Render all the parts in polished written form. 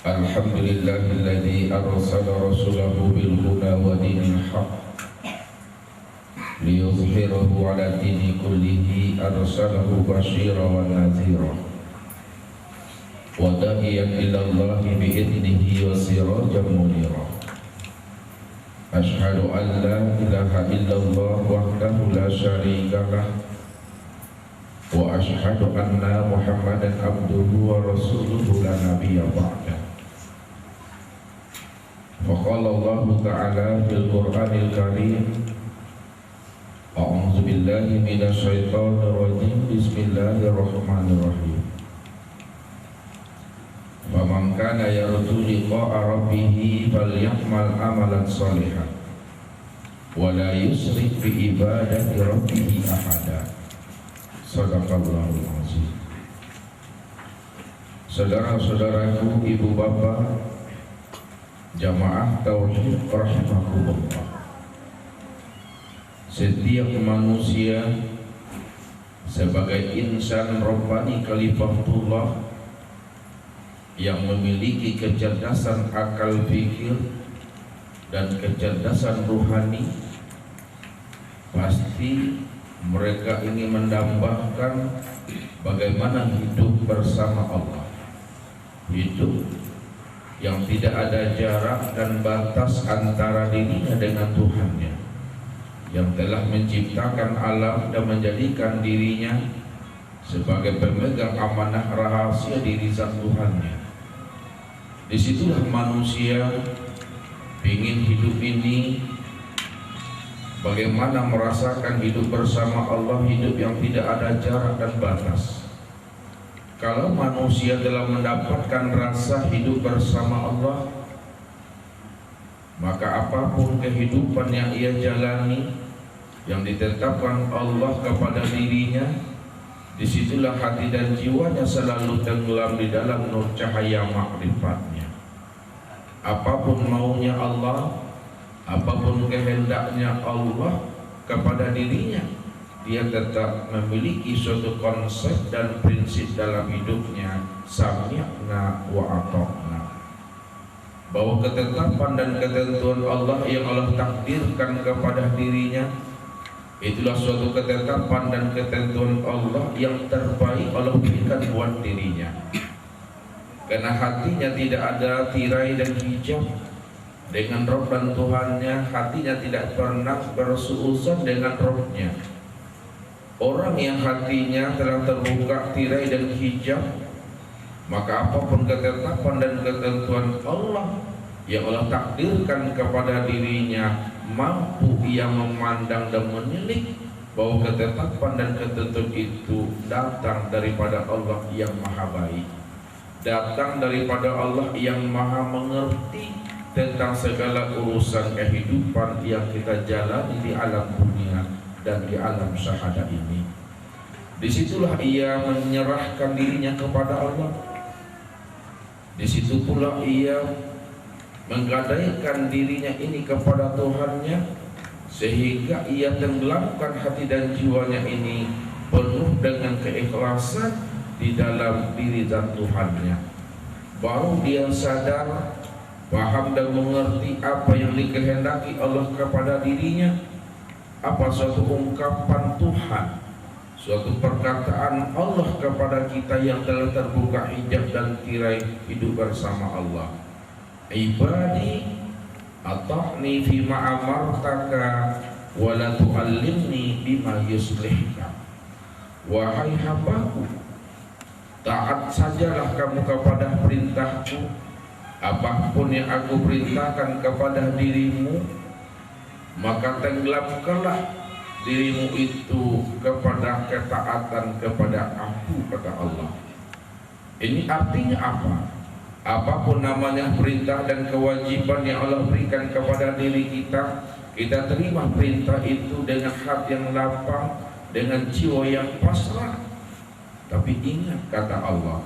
Alhamdulillahilladzi arsala rasulahu bil huda wa dinil haqq liyuzhirahu ala dini kullihi arsalahu basyiran wa nadhira wa da'iyan ila Allahi bi'idnihi wa sirajan munira. Ashhadu an la ilaha illallah wahdahu la syarika lah wa ashhadu anna Muhammadan abduhu wa rasuluhu la nabiyya ba'dah. Faqala Allah ta'ala fil Qur'anil Karim, a'udzu billahi minasy syaithanir rajim, bismillahirrahmanirrahim. Faman kana yarju liqa'a rabbih falya'mal amalan shalihan wa la yusrik bi ibadati rabbih ahada. Shadaqallahul azim. Saudara-saudaraku, ibu bapak, jamaah tauhid rahimakumullah. Setiap manusia sebagai insan robbani kalifatullah yang memiliki kecerdasan akal pikir dan kecerdasan ruhani, pasti mereka ingin mendambakan bagaimana hidup bersama Allah, hidup yang tidak ada jarak dan batas antara dirinya dengan Tuhannya, yang telah menciptakan alam dan menjadikan dirinya sebagai pemegang amanah rahasia diri sang Tuhannya. Disitulah manusia ingin hidup ini bagaimana merasakan hidup bersama Allah, hidup yang tidak ada jarak dan batas. Kalau manusia telah mendapatkan rasa hidup bersama Allah, maka apapun kehidupan yang ia jalani yang ditetapkan Allah kepada dirinya, disitulah hati dan jiwanya selalu tenggelam di dalam nur cahaya makrifatnya. Apapun maunya Allah, apapun kehendaknya Allah kepada dirinya, dia tetap memiliki suatu konsep dan prinsip dalam hidupnya, sami'na wa ata'na, bahwa ketetapan dan ketentuan Allah yang Allah takdirkan kepada dirinya, itulah suatu ketetapan dan ketentuan Allah yang terbaik Allah berikan buat dirinya. Karena hatinya tidak ada tirai dan hijab dengan Rabb dan Tuhannya, hatinya tidak pernah bersuuzon dengan Rabbnya. Orang yang hatinya telah terbuka tirai dan hijab, maka apapun ketetapan dan ketentuan Allah yang Allah takdirkan kepada dirinya, mampu ia memandang dan menilik bahwa ketetapan dan ketentuan itu datang daripada Allah yang maha baik, datang daripada Allah yang maha mengerti tentang segala urusan kehidupan yang kita jalani di alam dunia dan di alam syahadat ini. Disitulah ia menyerahkan dirinya kepada Allah. Disitu pula ia menggadaikan dirinya ini kepada Tuhannya, sehingga ia tenggelamkan hati dan jiwanya ini penuh dengan keikhlasan di dalam diri dan Tuhannya. Baru dia sadar, paham dan mengerti apa yang dikehendaki Allah kepada dirinya, apa suatu ungkapan Tuhan, suatu perkataan Allah kepada kita yang telah terbuka hijab dan tirai hidup bersama Allah. Ibadi ata'ni fima amartaka wa la tu'allimni bima yuslihka. Wahai hambaku, taat sajalah kamu kepada perintahku, apapun yang aku perintahkan kepada dirimu, maka tenggelamkanlah dirimu itu kepada ketaatan kepada aku, kata Allah. Ini artinya apa? Apapun namanya perintah dan kewajiban yang Allah berikan kepada diri kita, kita terima perintah itu dengan hati yang lapang, dengan jiwa yang pasrah. Tapi ingat kata Allah,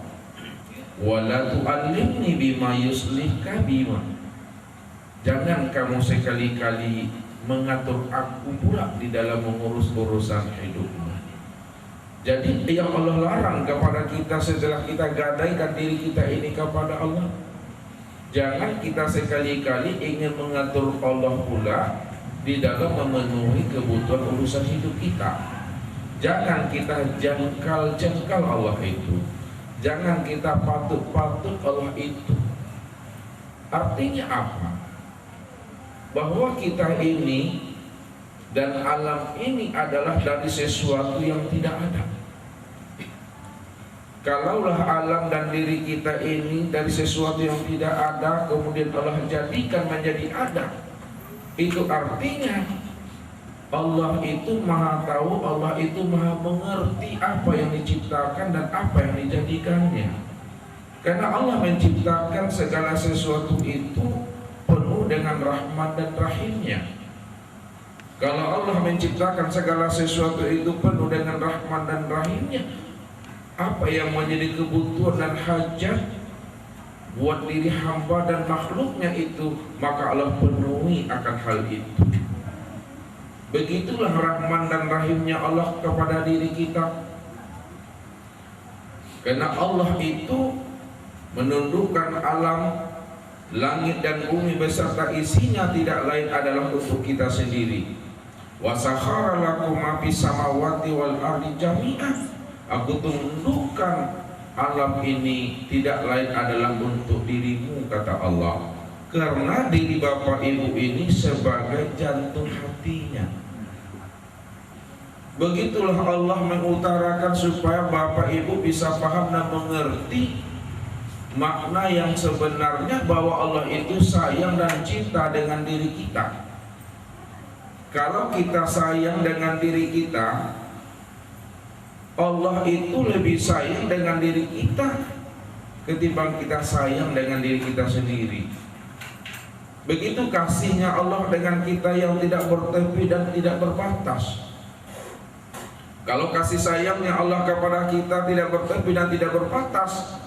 wala tu'allimni bima yuslihka bima. Jangan kamu sekali-kali mengatur aku pula di dalam mengurus urusan hidupmu. Jadi yang Allah larang kepada kita setelah kita gadaikan diri kita ini kepada Allah, jangan kita sekali-kali ingin mengatur Allah pula di dalam memenuhi kebutuhan urusan hidup kita. Jangan kita jengkal Allah itu. Jangan kita patut-patut Allah itu. Artinya apa? Bahwa kita ini dan alam ini adalah dari sesuatu yang tidak ada. Kalaulah alam dan diri kita ini dari sesuatu yang tidak ada, kemudian Allah jadikan menjadi ada, itu artinya Allah itu maha tahu, Allah itu maha mengerti apa yang diciptakan dan apa yang dijadikannya. Karena Allah menciptakan segala sesuatu itu penuh dengan rahmat dan rahimnya. Kalau Allah menciptakan segala sesuatu itu penuh dengan rahmat dan rahimnya, apa yang menjadi kebutuhan dan hajat buat diri hamba dan makhluknya itu, maka Allah penuhi akan hal itu. Begitulah rahman dan rahimnya Allah kepada diri kita. Karena Allah itu menundukkan alam, langit dan bumi beserta isinya tidak lain adalah untuk kita sendiri. Wa sakhara lakum ma fis samawati wal ardi jami'an. Aku tundukkan alam ini tidak lain adalah untuk dirimu, kata Allah. Karena diri bapak ibu ini sebagai jantung hatinya. Begitulah Allah mengutarakan supaya bapak ibu bisa paham dan mengerti makna yang sebenarnya bahwa Allah itu sayang dan cinta dengan diri kita. Kalau kita sayang dengan diri kita, Allah itu lebih sayang dengan diri kita ketimbang kita sayang dengan diri kita sendiri. Begitu kasihnya Allah dengan kita yang tidak bertepi dan tidak berbatas. Kalau kasih sayangnya Allah kepada kita tidak bertepi dan tidak berbatas,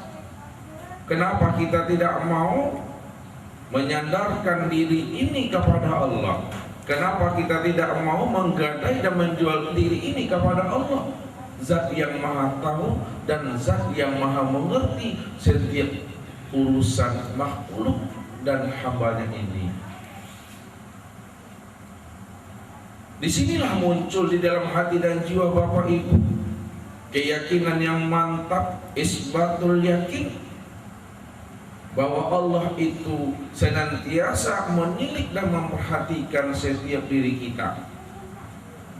kenapa kita tidak mau menyandarkan diri ini kepada Allah? Kenapa kita tidak mau menggadai dan menjual diri ini kepada Allah? Zat yang maha tahu dan zat yang maha mengerti setiap urusan makhluk dan hambanya ini. Disinilah muncul di dalam hati dan jiwa bapak ibu keyakinan yang mantap, isbatul yakin, bahwa Allah itu senantiasa menilik dan memperhatikan setiap diri kita.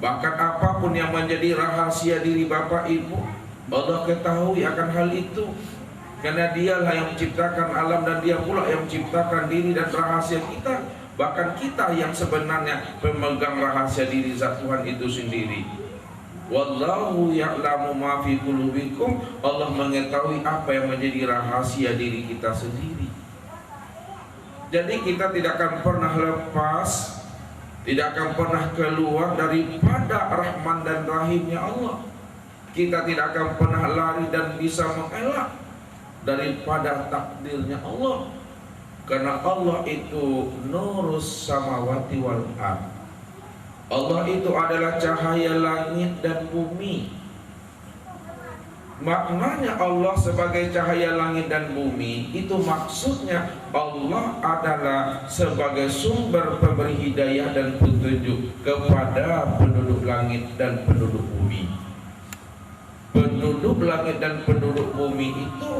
Bahkan apapun yang menjadi rahasia diri bapak ibu, Allah ketahui akan hal itu. Karena dialah yang menciptakan alam dan dia pula yang menciptakan diri dan rahasia kita. Bahkan kita yang sebenarnya pemegang rahasia diri zat Tuhan itu sendiri. Wallahu ya'lamu ma fi qulubikum. Allah mengetahui apa yang menjadi rahasia diri kita sendiri. Jadi kita tidak akan pernah lepas, tidak akan pernah keluar daripada rahman dan rahimnya Allah. Kita tidak akan pernah lari dan bisa mengelak daripada takdirnya Allah. Karena Allah itu nurus samawati wal ard. Allah itu adalah cahaya langit dan bumi. Maknanya Allah sebagai cahaya langit dan bumi itu maksudnya Allah adalah sebagai sumber pemberi hidayah dan petunjuk kepada penduduk langit dan penduduk bumi. Penduduk langit dan penduduk bumi itu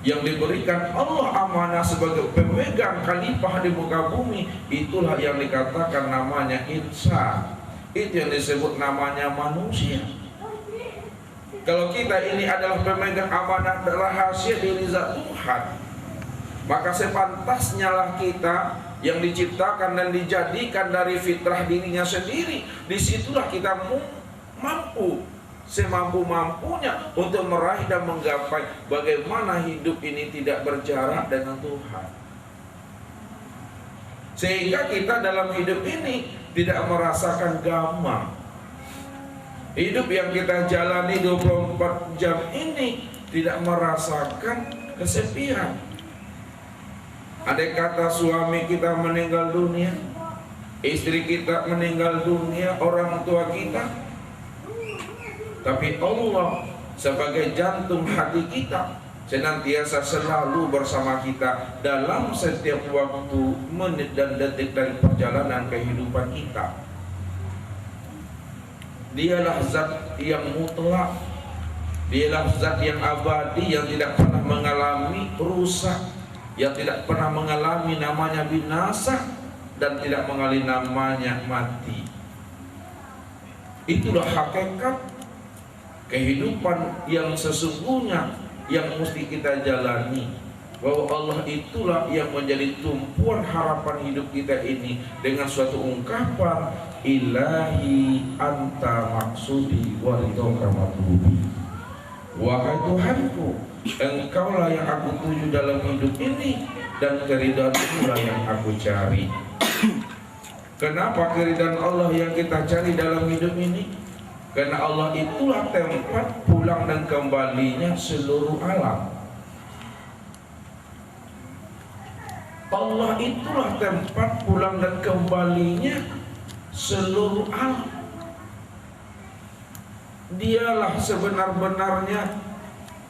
yang diberikan Allah amanah sebagai pemegang khalifah di muka bumi, itulah yang dikatakan namanya insan. Itu yang disebut namanya manusia. Kalau kita ini adalah pemegang amanah rahasia diri zat Tuhan, maka sepantasnya lah kita yang diciptakan dan dijadikan dari fitrah dirinya sendiri, disitulah kita mampu semampu-mampunya untuk meraih dan menggapai bagaimana hidup ini tidak berjarak dengan Tuhan. Sehingga kita dalam hidup ini tidak merasakan gamang. Hidup yang kita jalani 24 jam ini tidak merasakan kesepian. Andai kata suami kita meninggal dunia, istri kita meninggal dunia, orang tua kita, Tapi Allah sebagai jantung hati kita senantiasa selalu bersama kita dalam setiap waktu, menit dan detik dari perjalanan kehidupan kita. Dialah zat yang mutlak, dialah zat yang abadi, yang tidak pernah mengalami rusak, yang tidak pernah mengalami namanya binasa, dan tidak mengalami namanya mati. Itulah hakikat kehidupan yang sesungguhnya yang mesti kita jalani, bahwa Allah itulah yang menjadi tumpuan harapan hidup kita ini dengan suatu ungkapan, ilahi anta maksudi wa ridhoka matlubi. Wahai Tuhanku, engkaulah yang aku tuju dalam hidup ini, dan keridhaan-Mu lah yang aku cari. Kenapa keridhaan Allah yang kita cari dalam hidup ini? Karena Allah itulah tempat pulang dan kembalinya seluruh alam. Allah itulah tempat pulang dan kembalinya seluruh alam. Dialah sebenar-benarnya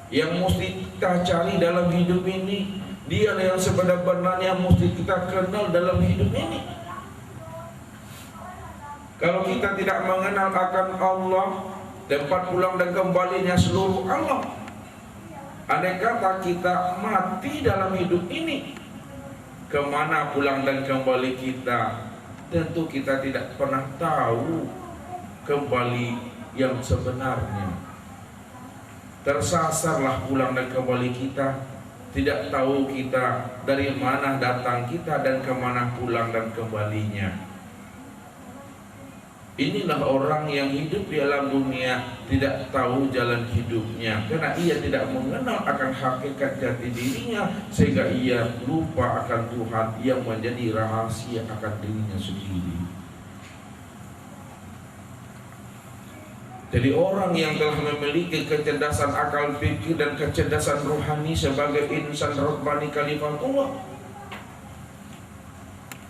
yang mesti kita cari dalam hidup ini. Dialah yang sebenar-benarnya mesti kita kenal dalam hidup ini. Kalau kita tidak mengenal akan Allah, tempat pulang dan kembalinya seluruh alam, andai kata kita mati dalam hidup ini, kemana pulang dan kembali kita? Tentu kita tidak pernah tahu kembali yang sebenarnya. Tersasarlah pulang dan kembali kita, tidak tahu kita dari mana datang kita dan kemana pulang dan kembalinya. Inilah orang yang hidup di alam dunia tidak tahu jalan hidupnya, karena ia tidak mengenal akan hakikat jati dirinya, sehingga ia lupa akan Tuhan yang menjadi rahasia akan dirinya sendiri. Jadi orang yang telah memiliki kecerdasan akal fikir dan kecerdasan rohani sebagai insan rohani kalimatullah,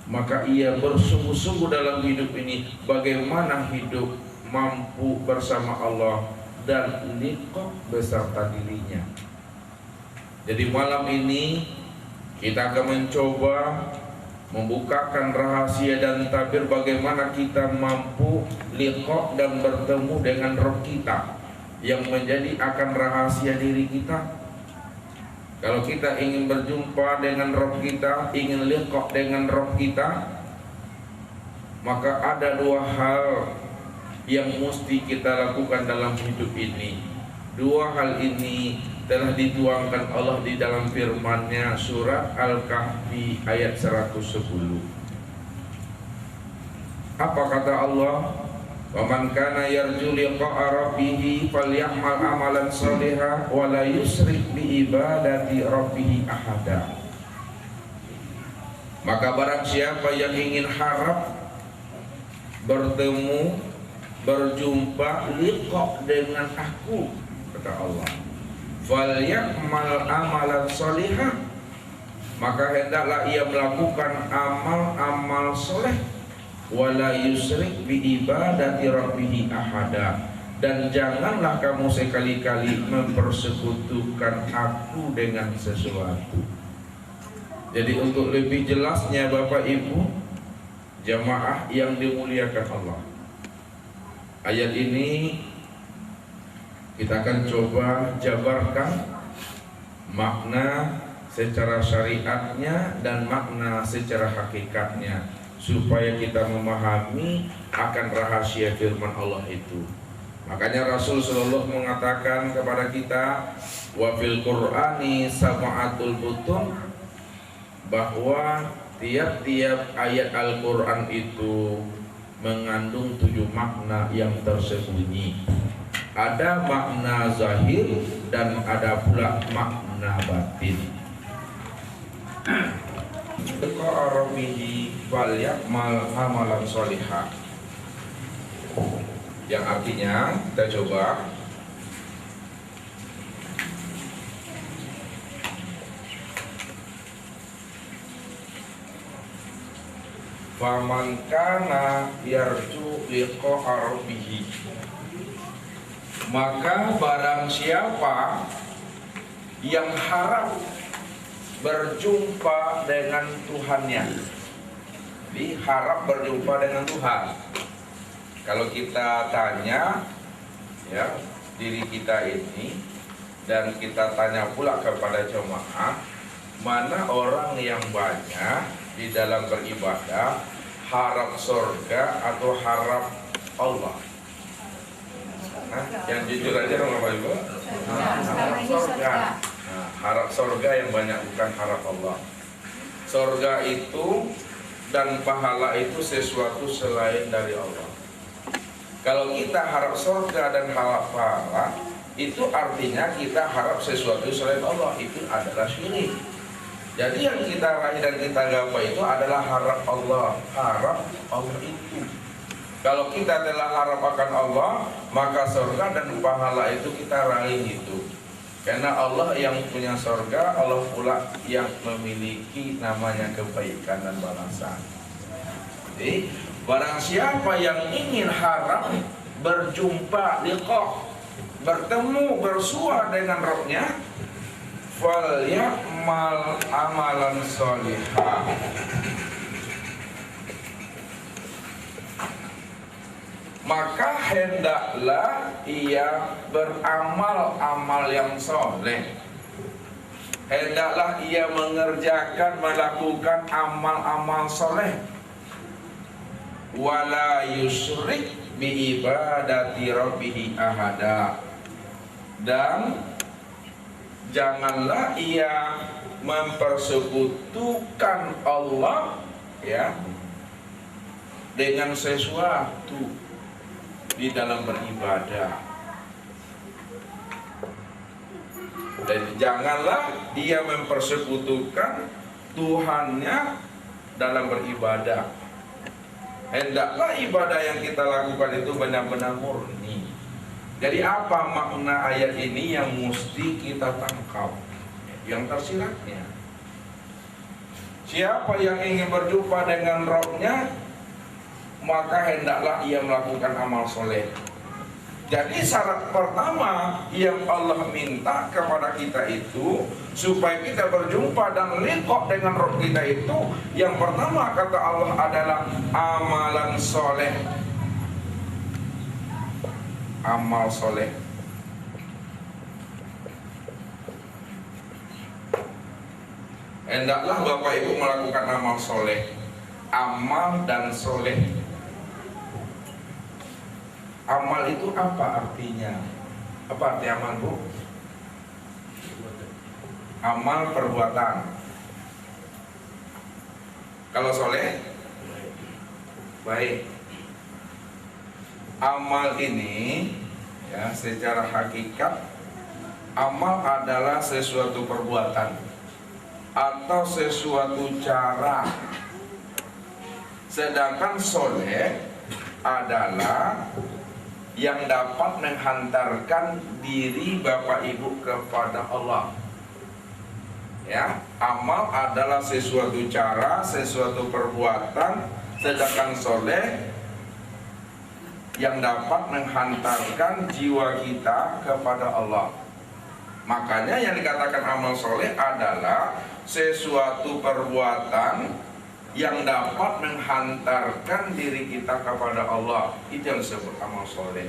maka ia bersungguh-sungguh dalam hidup ini bagaimana hidup mampu bersama Allah dan liqah beserta dirinya. Jadi malam ini kita akan mencoba membukakan rahasia dan tabir bagaimana kita mampu liqah dan bertemu dengan roh kita yang menjadi akan rahasia diri kita. Kalau kita ingin berjumpa dengan roh kita, ingin liqah dengan roh kita, maka ada dua hal yang mesti kita lakukan dalam hidup ini. Dua hal ini telah dituangkan Allah di dalam firman-Nya, surat Al-Kahfi ayat 110. Apa kata Allah? Waman kana yarju liqa'a rabbih falyamal amalan shalihan wa la yusyrik bi ibadati rabbih ahada. Maka barang siapa yang ingin harap bertemu, berjumpa, liqa' dengan aku, kata Allah, falyamal amalan shalihan, maka hendaklah ia melakukan amal-amal soleh, wala yusyrik bi ibadati rabbih ahada, dan janganlah kamu sekali-kali mempersekutukan aku dengan sesuatu. Jadi untuk lebih jelasnya Bapak Ibu jamaah yang dimuliakan Allah, ayat ini kita akan coba jabarkan makna secara syariatnya dan makna secara hakikatnya, supaya kita memahami akan rahasia firman Allah itu. Makanya Rasul sallallahu mengatakan kepada kita, wa fil Qur'ani sab'atul butun, bahwa tiap-tiap ayat Al-Qur'an itu mengandung 7 makna yang tersembunyi. Ada makna zahir dan ada pula makna batin. Falyamal amalan sholihan, yang artinya kita coba faman kana yarju liqa'a rabbih, Maka barang siapa yang harap berjumpa dengan Tuhannya, jadi harap berjumpa dengan Tuhan. Kalau kita tanya ya diri kita ini, dan kita tanya pula kepada jemaah, mana orang yang banyak di dalam beribadah harap surga atau harap Allah? Yang jujur aja dong Bapak Ibu. Harap surga. Nah, harap surga yang banyak, bukan harap Allah. Surga itu dan pahala itu sesuatu selain dari Allah. Kalau kita harap surga dan harap pahala, itu artinya kita harap sesuatu selain Allah, itu adalah syirik. Jadi yang kita raih dan kita gapai itu adalah harap Allah, harap Allah itu. Kalau kita telah harap akan Allah, maka surga dan pahala itu kita raih itu. Karena Allah yang punya surga, Allah pula yang memiliki namanya kebaikan dan balasan. Jadi barang siapa yang ingin harap berjumpa, liqa, bertemu, bersua dengan Rabbnya, falyamal amalan sholihah, maka hendaklah ia beramal amal yang soleh. Hendaklah ia mengerjakan, melakukan amal-amal soleh. Wala yusyrik bi ibadati rabbih ahada, dan janganlah ia mempersekutukan Allah ya dengan sesuatu di dalam beribadah. Dan janganlah dia mempersekutukan Tuhannya dalam beribadah. Hendaklah ibadah yang kita lakukan itu benar-benar murni. Jadi apa makna ayat ini yang mesti kita tangkap, yang tersiratnya? Siapa yang ingin berjumpa dengan Rabbnya, maka hendaklah ia melakukan amal soleh. Jadi syarat pertama yang Allah minta kepada kita itu, supaya kita berjumpa dan liqa dengan Rabb kita itu, yang pertama kata Allah adalah amalan soleh. Amal soleh. Hendaklah Bapak Ibu melakukan amal soleh. Amal dan soleh. Amal itu apa artinya? Apa arti amal, Bu? Amal perbuatan. Kalau soleh, baik. Amal ini ya secara hakikat, amal adalah sesuatu perbuatan atau sesuatu cara. Sedangkan soleh adalah yang dapat menghantarkan diri Bapak Ibu kepada Allah. Ya, amal adalah sesuatu cara, sesuatu perbuatan, sedangkan soleh yang dapat menghantarkan jiwa kita kepada Allah. Makanya yang dikatakan amal soleh adalah sesuatu perbuatan yang dapat menghantarkan diri kita kepada Allah. Itu yang disebut amal soleh.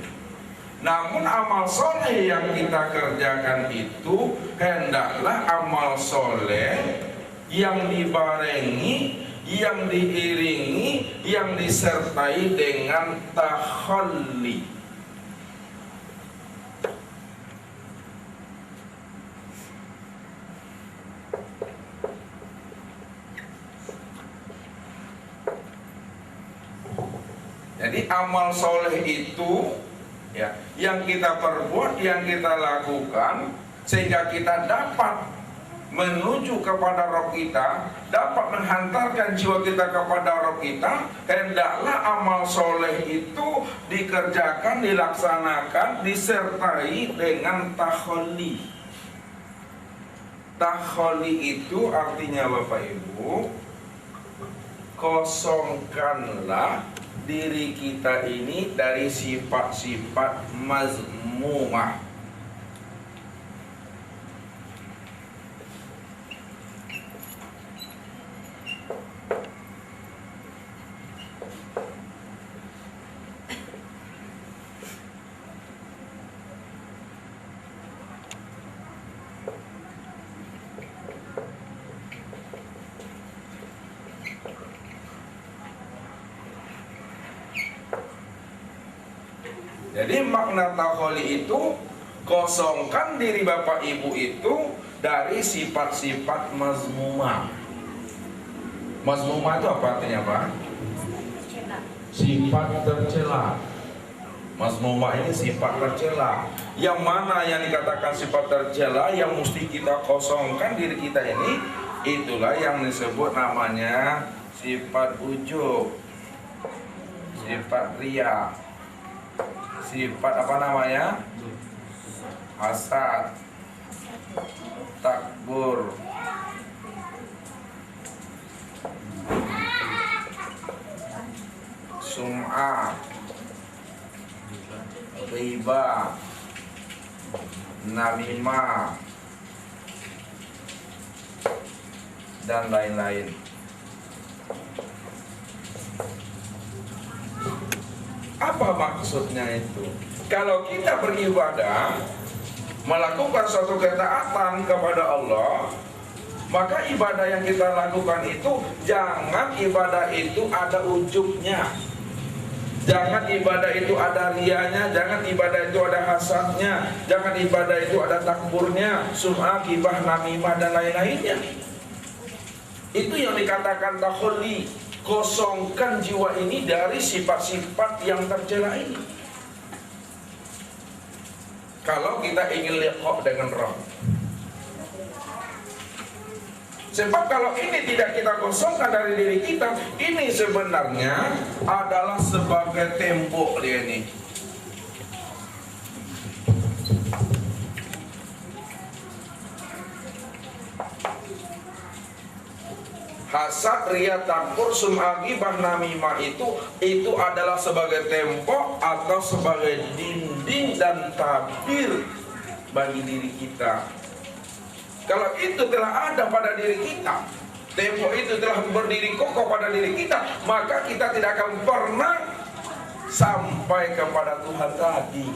Namun amal soleh yang kita kerjakan itu hendaklah amal soleh yang dibarengi, yang diiringi, yang disertai dengan takhalli. Jadi amal soleh itu ya, yang kita perbuat, yang kita lakukan, sehingga kita dapat menuju kepada Rabb kita, dapat menghantarkan jiwa kita kepada Rabb kita. Hendaklah amal soleh itu dikerjakan, dilaksanakan, disertai dengan takhalli. Takhalli itu artinya Bapak Ibu, kosongkanlah diri kita ini dari sifat-sifat mazmumah. Jadi makna takholi itu kosongkan diri bapak ibu itu dari sifat-sifat mazmumah. Mazmumah itu apa artinya, Pak? Sifat tercela. Mazmumah ini sifat tercela. Yang mana yang dikatakan sifat tercela yang mesti kita kosongkan diri kita ini, itulah yang disebut namanya sifat ujub, sifat riya, sifat apa namanya? Hasad, takbur, sum'ah, riba, namimah, dan lain-lain. Apa maksudnya itu? Kalau kita beribadah, melakukan suatu ketaatan kepada Allah, maka ibadah yang kita lakukan itu jangan ibadah itu ada ujubnya, jangan ibadah itu ada rianya, jangan ibadah itu ada hasadnya, jangan ibadah itu ada takburnya, sum'ah, gibah, namimah, dan lain-lainnya. Itu yang dikatakan takholi. Kosongkan jiwa ini dari sifat-sifat yang tercela ini. Kalau kita ingin liqa dengan Rabb. Sebab kalau ini tidak kita kosongkan dari diri kita, ini sebenarnya adalah sebagai tembok dia ini. Hasad, riya, takbur, sum'ah, ghibah, namimah itu adalah sebagai tembok atau sebagai dinding dan tabir bagi diri kita. Kalau itu telah ada pada diri kita, tembok itu telah berdiri kokoh pada diri kita, maka kita tidak akan pernah sampai kepada Tuhan tadi.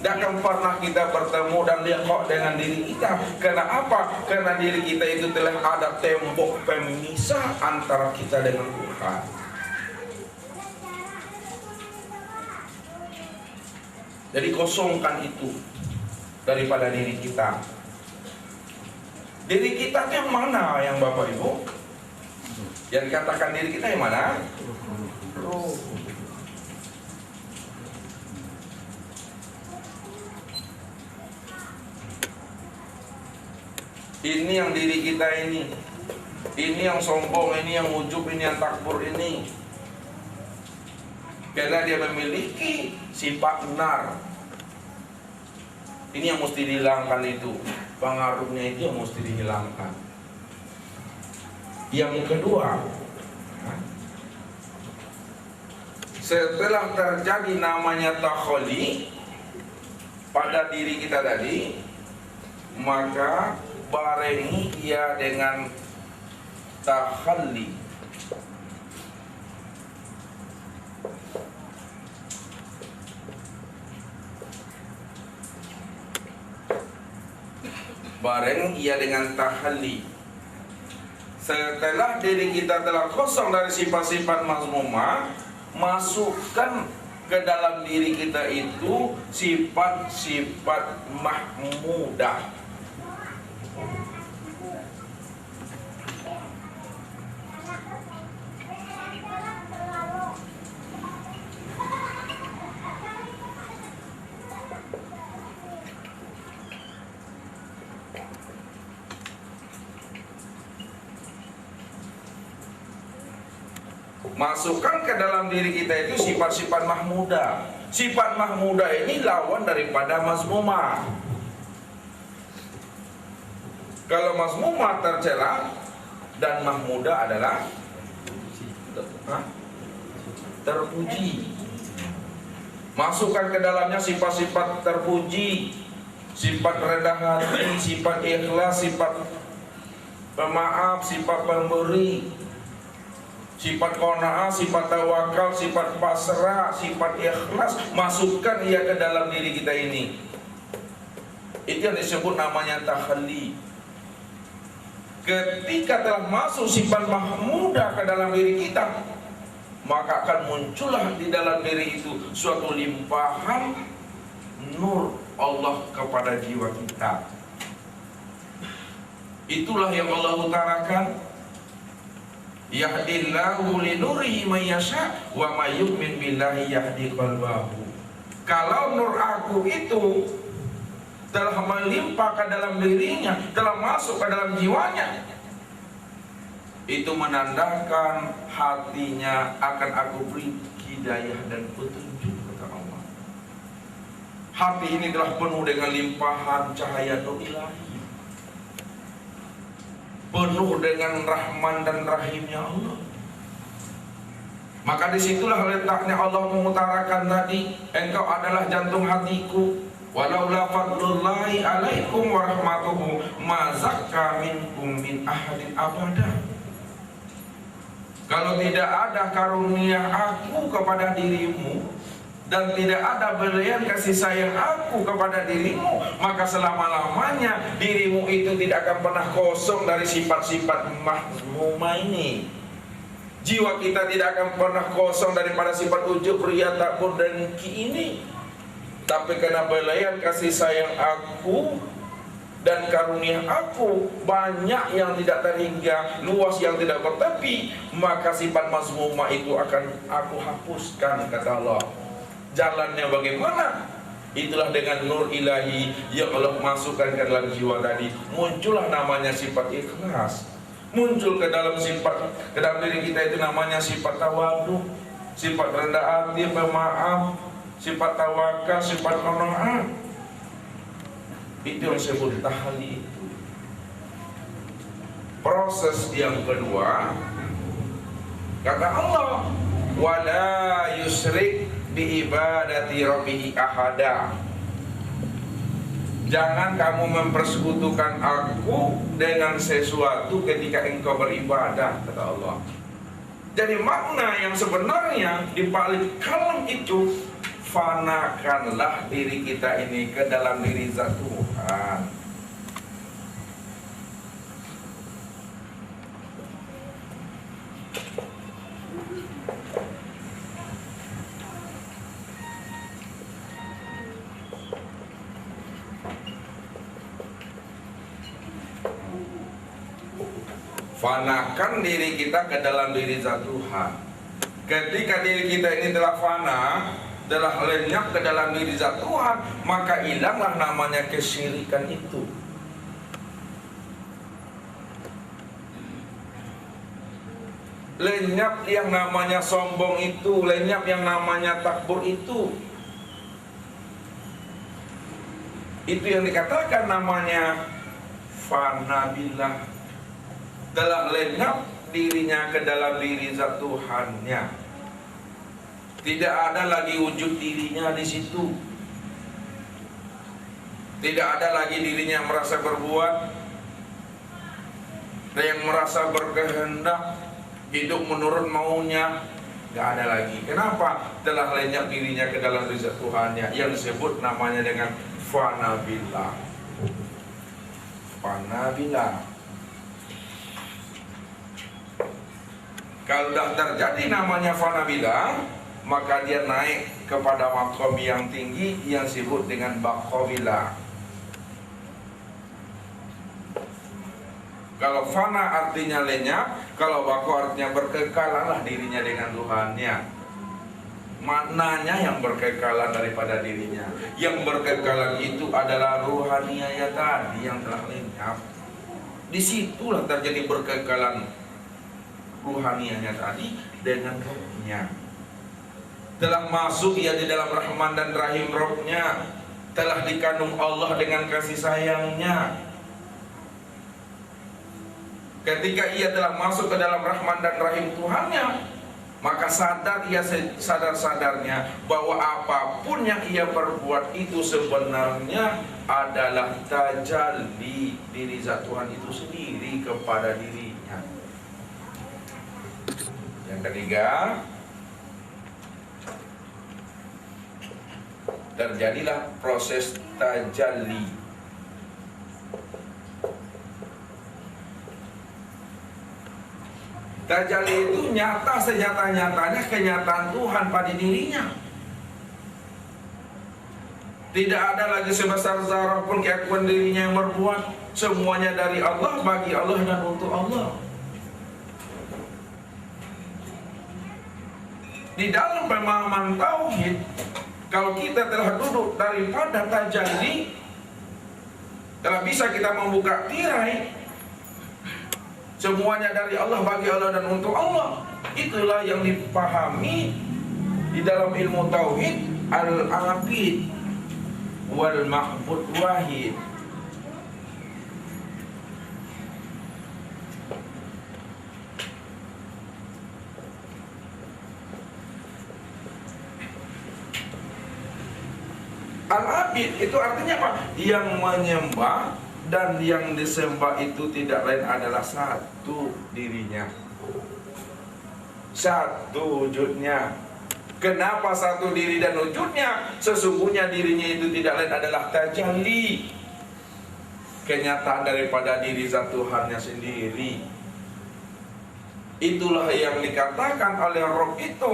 Tidak akan pernah kita bertemu dan liqa dengan diri kita. Karena apa? Karena diri kita itu telah ada tembok pemisah antara kita dengan Tuhan. Jadi kosongkan itu daripada diri kita. Diri kita yang mana yang Bapak Ibu? Yang dikatakan diri kita yang mana? Roh. Ini yang diri kita ini yang sombong, ini yang ujub, ini yang takbur ini. Karena dia memiliki sifat nar. Ini yang mesti dihilangkan itu. Pengaruhnya itu yang mesti dihilangkan. Yang kedua, setelah terjadi namanya takholi pada diri kita tadi, maka barengi ia dengan takhalli. Bareng ia dengan takhalli. Setelah diri kita telah kosong dari sifat-sifat mazmumah, masukkan ke dalam diri kita itu sifat-sifat mahmudah. Masukkan ke dalam diri kita itu sifat-sifat mahmudah. Sifat mahmudah ini lawan daripada mazmumah. Kalau mazmumah tercela dan mahmudah adalah terpuji. Masukkan ke dalamnya sifat-sifat terpuji, sifat rendah hati, sifat ikhlas, sifat pemaaf, sifat pemberi, sifat qanaah, sifat tawakal, sifat pasrah, sifat ikhlas. Masukkan ia ke dalam diri kita ini. Itu yang disebut namanya tahalli. Ketika telah masuk sifat mahmudah ke dalam diri kita, maka akan muncullah di dalam diri itu suatu limpahan nur Allah kepada jiwa kita. Itulah yang Allah utarakan, yahdillahu linurihi may yasha wa may yu'min billahi yahdi qalbahu. Kalau nur aku itu telah melimpah ke dalam dirinya, telah masuk ke dalam jiwanya, itu menandakan hatinya akan aku beri hidayah dan petunjuk, kata Allah. Hati ini telah penuh dengan limpahan cahaya nur ilahi, penuh dengan Rahman dan Rahimnya Allah. Maka disitulah letaknya Allah mengutarakan tadi, engkau adalah jantung hatiku. Walaula fadlullahi alaikum warahmatuhu ma zakka minkum min ahadin abada. Kalau tidak ada karunia aku kepada dirimu dan tidak ada belian kasih sayang aku kepada dirimu, maka selama-lamanya dirimu itu tidak akan pernah kosong dari sifat-sifat mahmumah ini. Jiwa kita tidak akan pernah kosong daripada sifat ujub, riya, takbur, dengki ini. Tapi karena belayan kasih sayang aku dan karunia aku banyak yang tidak terhingga, luas yang tidak bertepi, maka sifat mazmumah itu akan aku hapuskan, kata Allah. Jalannya bagaimana? Itulah dengan nur ilahi yang Allah masukkan ke dalam jiwa tadi. Muncullah namanya sifat ikhlas. Muncul ke dalam sifat, ke dalam diri kita itu namanya sifat tawadu, sifat rendah hati, pemaaf, sifat tawakal, sifat qanaah. Itu yang disebut tahalli itu. Proses yang kedua, kata Allah, wala yusrik bi ibadati rabbih ahada. Jangan kamu mempersekutukan aku dengan sesuatu ketika engkau beribadah, kata Allah. Jadi makna yang sebenarnya di balik kalam itu, fanakanlah diri kita ini ke dalam diri zat Tuhan. Fanakan diri kita ke dalam diri zat Tuhan. Ketika diri kita ini telah fana, telah lenyap ke dalam diri zat Tuhan, maka hilanglah namanya kesyirikan itu. Lenyap yang namanya sombong itu, lenyap yang namanya takbur itu. Itu yang dikatakan namanya fana billah. Telah lenyap dirinya ke dalam diri zat Tuhannya. Tidak ada lagi wujud dirinya di situ. Tidak ada lagi dirinya yang merasa berbuat, yang merasa berkehendak, hidup menurut maunya. Tidak ada lagi. Kenapa? Telah lenyap dirinya ke dalam diri zat Tuhannya, yang disebut namanya dengan fana billah. Fana billah. Kalau sudah terjadi namanya fana billah, maka dia naik kepada makom yang tinggi yang disebut dengan baqawilah. Kalau fana artinya lenyap, kalau baqo artinya berkekalanlah dirinya dengan Tuhannya. Maknanya yang berkekalan daripada dirinya. Yang berkekalan itu adalah ruhaniyah tadi yang telah lenyap. Disitulah terjadi berkekalan ruhaniyahnya tadi dengan rohnya. Telah masuk ia di dalam Rahman dan Rahim rohnya, telah dikandung Allah dengan kasih sayangnya. Ketika ia telah masuk ke dalam Rahman dan Rahim Tuhannya, maka sadar ia sadar-sadarnya bahwa apapun yang ia perbuat itu sebenarnya adalah tajalli diri zat Tuhan itu sendiri kepada dirinya. Yang ketiga, terjadilah proses tajalli. Tajalli itu nyata senyata-nyatanya kenyataan Tuhan pada dirinya. Tidak ada lagi sebesar zarah pun keakuan dirinya yang berbuat. Semuanya dari Allah, bagi Allah dan untuk Allah. Di dalam pemahaman tauhid, kalau kita telah duduk daripada tajalli, telah bisa kita membuka tirai. Semuanya dari Allah, bagi Allah dan untuk Allah. Itulah yang dipahami di dalam ilmu tauhid al-abid wal ma'bud wahid. Al-abid itu artinya apa? Yang menyembah dan yang disembah itu tidak lain adalah satu dirinya, satu wujudnya. Kenapa satu diri dan wujudnya? Sesungguhnya dirinya itu tidak lain adalah tajalli, kenyataan daripada diri zat Tuhannya sendiri. Itulah yang dikatakan oleh Rabb itu,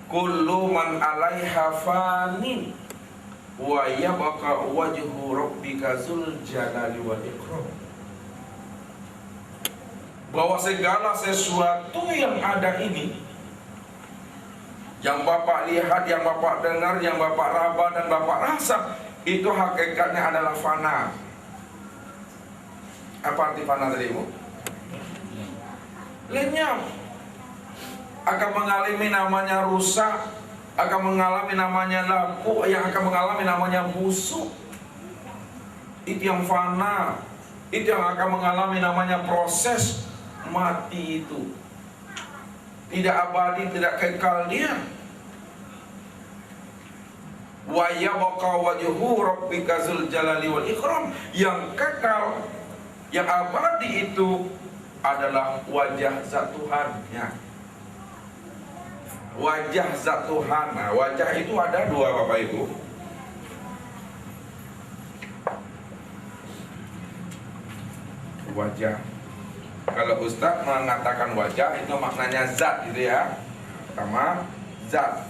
kullu man 'alaiha fanin wa yabqa wajhu rabbika dzul jalali wal ikram. Bahwa segala sesuatu yang ada ini, yang Bapak lihat, yang Bapak dengar, yang Bapak raba dan Bapak rasa, itu hakikatnya adalah fana. Apa arti fana tadi, Ibu? Lenyap. Akan mengalami namanya rusak, akan mengalami namanya lapuk, yang akan mengalami namanya busuk. Itu yang fana. Itu yang akan mengalami namanya proses mati itu. Tidak abadi, tidak kekal dia. Wa yabqa wajhu rabbika dzul jalali wal ikram. Yang kekal, yang abadi itu adalah wajah zat Tuhannya. Wajah zat Tuhan. Nah, wajah itu ada dua, Bapak Ibu. Wajah, kalau Ustadz mengatakan wajah itu maknanya zat gitu ya. Pertama, zat.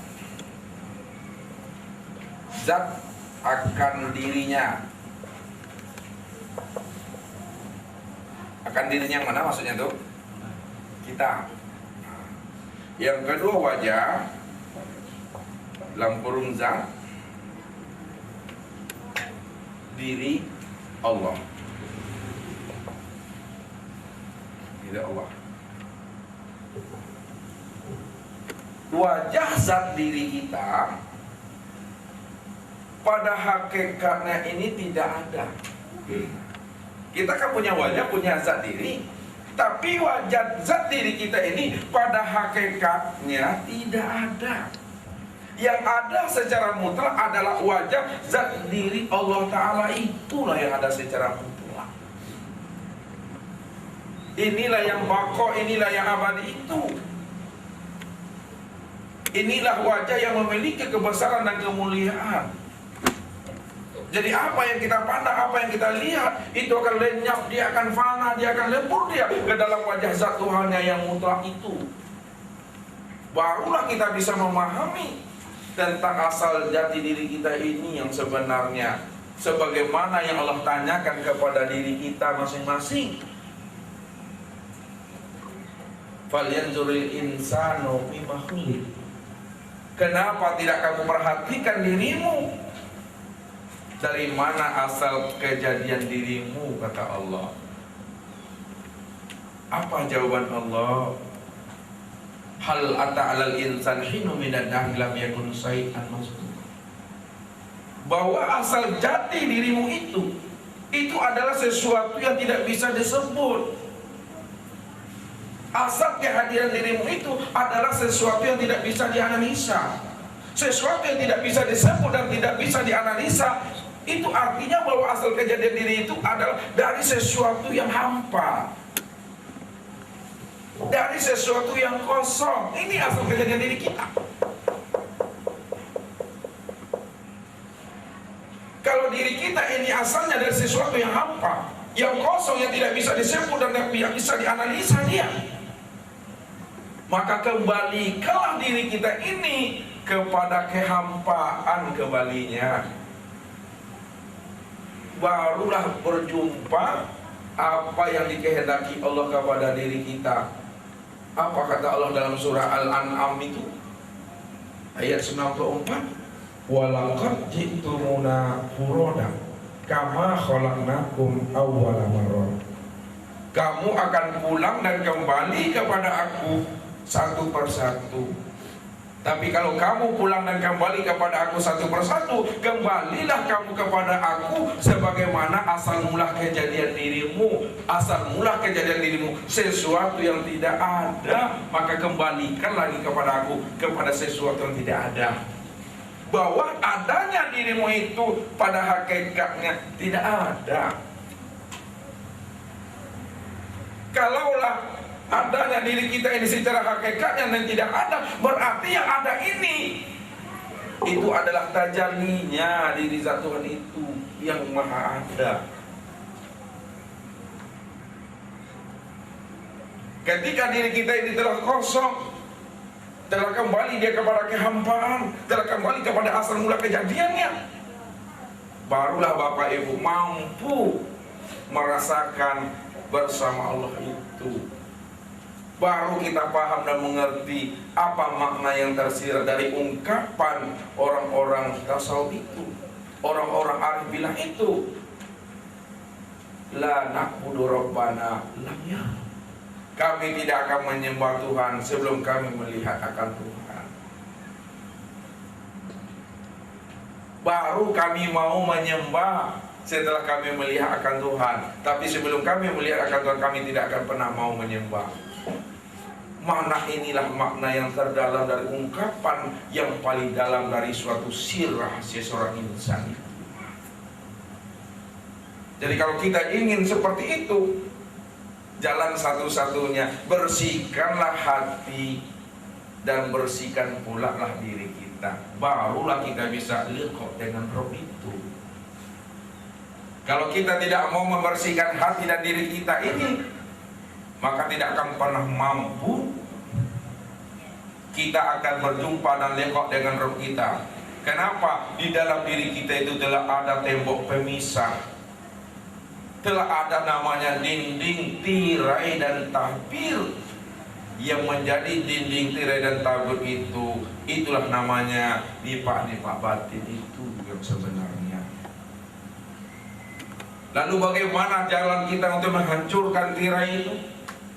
Zat akan dirinya. Akan dirinya yang mana maksudnya tuh? Kita. Yang kedua wajah, dalam kurung zat, diri Allah. Diri Allah. Wajah zat diri kita pada hakikatnya ini tidak ada. Kita kan punya wajah, punya zat diri, tapi wajah zat diri kita ini pada hakikatnya tidak ada. Yang ada secara mutlak adalah wajah zat diri Allah Ta'ala, itulah yang ada secara mutlak. Inilah yang baqo, inilah yang abadi itu. Inilah wajah yang memiliki kebesaran dan kemuliaan. Jadi apa yang kita pandang, apa yang kita lihat, itu akan lenyap, dia akan fana, dia akan lebur dia ke dalam wajah zat Tuhannya yang mutlak itu. Barulah kita bisa memahami tentang asal jati diri kita ini yang sebenarnya, sebagaimana yang Allah tanyakan kepada diri kita masing-masing. Falyanzuril insanu mimma khuliq. Kenapa tidak kamu perhatikan dirimu? Dari mana asal kejadian dirimu, kata Allah. Apa jawaban Allah? Hal ata 'alal insan hinu minan dahr lam yakun syai'an mazkura. Bahwa asal jati dirimu itu adalah sesuatu yang tidak bisa disebut. Asal kehadiran dirimu itu adalah sesuatu yang tidak bisa dianalisa, sesuatu yang tidak bisa disebut dan tidak bisa dianalisa. Itu artinya bahwa asal kejadian diri itu adalah dari sesuatu yang hampa, dari sesuatu yang kosong. Ini asal kejadian diri kita. Kalau diri kita ini asalnya dari sesuatu yang hampa, yang kosong, yang tidak bisa disebut dan yang bisa dianalisa dia, maka kembalikanlah diri kita ini kepada kehampaan kembalinya. Barulah berjumpa apa yang dikehendaki Allah kepada diri kita. Apa kata Allah dalam surah Al-An'am itu? Ayat 94. Walaqad ji'tumuna furoda kama khalaqnakum awwala marrah. Kamu akan pulang dan kembali kepada aku satu persatu. Tapi kalau kamu pulang dan kembali kepada aku satu persatu, kembalilah kamu kepada aku sebagaimana asal mula kejadian dirimu. Asal mula kejadian dirimu sesuatu yang tidak ada, maka kembalikan lagi kepada aku, kepada sesuatu yang tidak ada. Bahwa adanya dirimu itu pada hakikatnya tidak ada. Kalaulah adanya diri kita ini secara hakikatnya dan tidak ada, berarti yang ada ini itu adalah tajallinya diri zat Tuhan itu yang maha ada. Ketika diri kita ini telah kosong, telah kembali dia kepada kehampaan, telah kembali kepada asal mula kejadiannya, barulah Bapak Ibu mampu merasakan bersama Allah itu. Baru kita paham dan mengerti apa makna yang tersirat dari ungkapan orang-orang tasawuf itu, orang-orang arif bilang itu, la na'budu rabbana lam yarah. Kami tidak akan menyembah Tuhan sebelum kami melihat akan Tuhan. Baru kami mau menyembah setelah kami melihat akan Tuhan. Tapi sebelum kami melihat akan Tuhan, kami tidak akan pernah mau menyembah. Makna inilah makna yang terdalam dari ungkapan yang paling dalam dari suatu sirah seseorang insan. Jadi kalau kita ingin seperti itu, jalan satu-satunya, bersihkanlah hati dan bersihkan pula lah diri kita. Barulah kita bisa liqa dengan Rabb itu. Kalau kita tidak mau membersihkan hati dan diri kita ini, maka tidak akan pernah mampu kita akan berjumpa dan liqa dengan Rabb kita. Kenapa? Di dalam diri kita itu telah ada tembok pemisah, telah ada namanya dinding, tirai, dan tabir. Yang menjadi dinding, tirai, dan tabir itu, itulah namanya nipa-nipa batin itu yang sebenarnya. Lalu bagaimana jalan kita untuk menghancurkan tirai itu?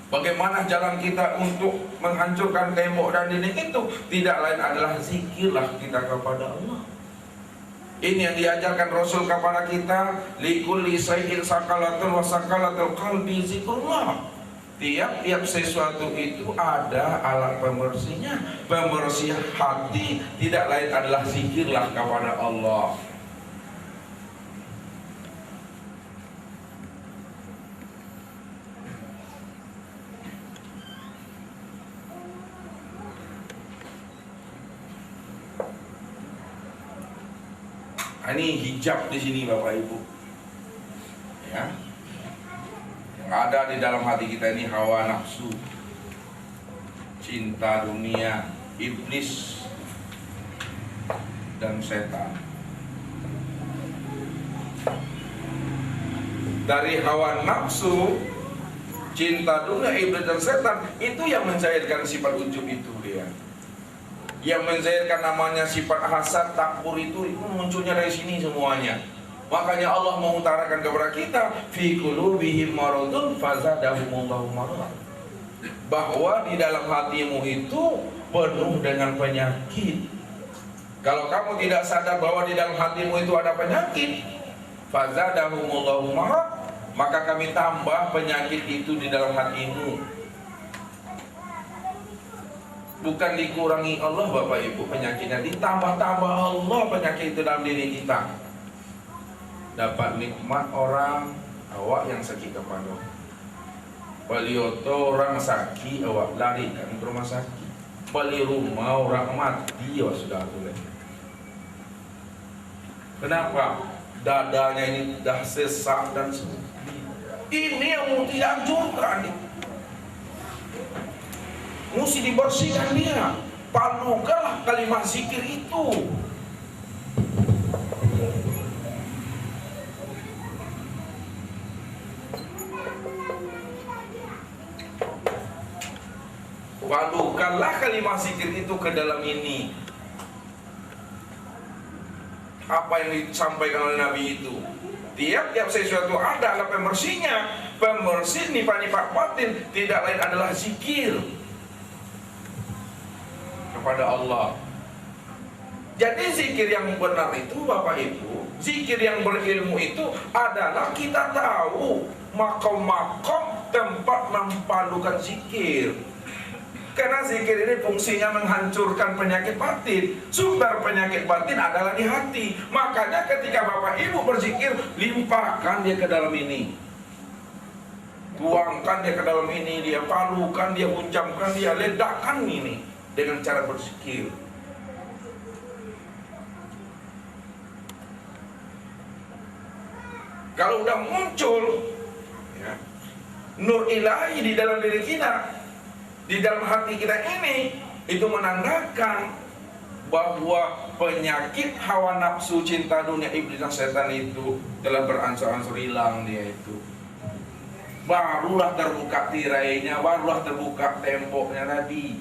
Bagaimana jalan kita untuk menghancurkan tembok dan dinding itu? Tidak lain adalah zikirlah kita kepada Allah. Ini yang diajarkan Rasul kepada kita, likulli shay'in sakalatun wa sakalatul qalbi zikrullah. Tiap-tiap sesuatu itu ada alat pembersihnya. Pembersih hati tidak lain adalah zikirlah kepada Allah. Ini hijab di sini Bapak Ibu, ya, yang ada di dalam hati kita ini hawa nafsu, cinta dunia, iblis, dan setan. Dari hawa nafsu, cinta dunia, iblis, dan setan, itu yang mencairkan sifat ujub itu dia. Yang mencairkan namanya sifat hasad, takbur itu munculnya dari sini semuanya. Makanya Allah mengutarakan kepada kita, fi qulubihim maradun fazadahumullahu marad. Bahwa di dalam hatimu itu penuh dengan penyakit. Kalau kamu tidak sadar bahwa di dalam hatimu itu ada penyakit, fazadahumullahu marad, maka kami tambah penyakit itu di dalam hatimu. Bukan dikurangi Allah Bapak Ibu penyakitnya, ditambah-tambah Allah penyakit itu dalam diri kita. Dapat nikmat orang awak yang sakit kepala, balioto orang sakit awak larikan ke rumah sakit, beli rumah orang mati awak sudah boleh. Kenapa? Dadanya ini dah sesak dan sembuh. Ini yang mau dianjurkan nih. Mesti dibersihkan dia. Padukanlah kalimat zikir itu. Padukanlah kalimat zikir itu ke dalam ini. Apa yang disampaikan oleh Nabi itu, tiap-tiap sesuatu adalah pembersihnya. Pembersih nifak-nifak batin tidak lain adalah zikir kepada Allah. Jadi zikir yang benar itu Bapak Ibu, zikir yang berilmu itu adalah kita tahu makom-makom tempat mempadukan zikir. Karena zikir ini fungsinya menghancurkan penyakit batin. Sumber penyakit batin adalah di hati. Makanya ketika Bapak Ibu berzikir, limpahkan dia ke dalam ini. Tuangkan dia ke dalam ini, dia palukan, dia uncapkan, dia ledakkan ini dengan cara berzikir. Kalau udah muncul ya, nur ilahi di dalam diri kita, di dalam hati kita ini, itu menandakan bahwa penyakit hawa nafsu, cinta dunia, iblis dan setan itu telah beransur-ansur hilang dia itu. Barulah terbuka tirainya, barulah terbuka temboknya tadi.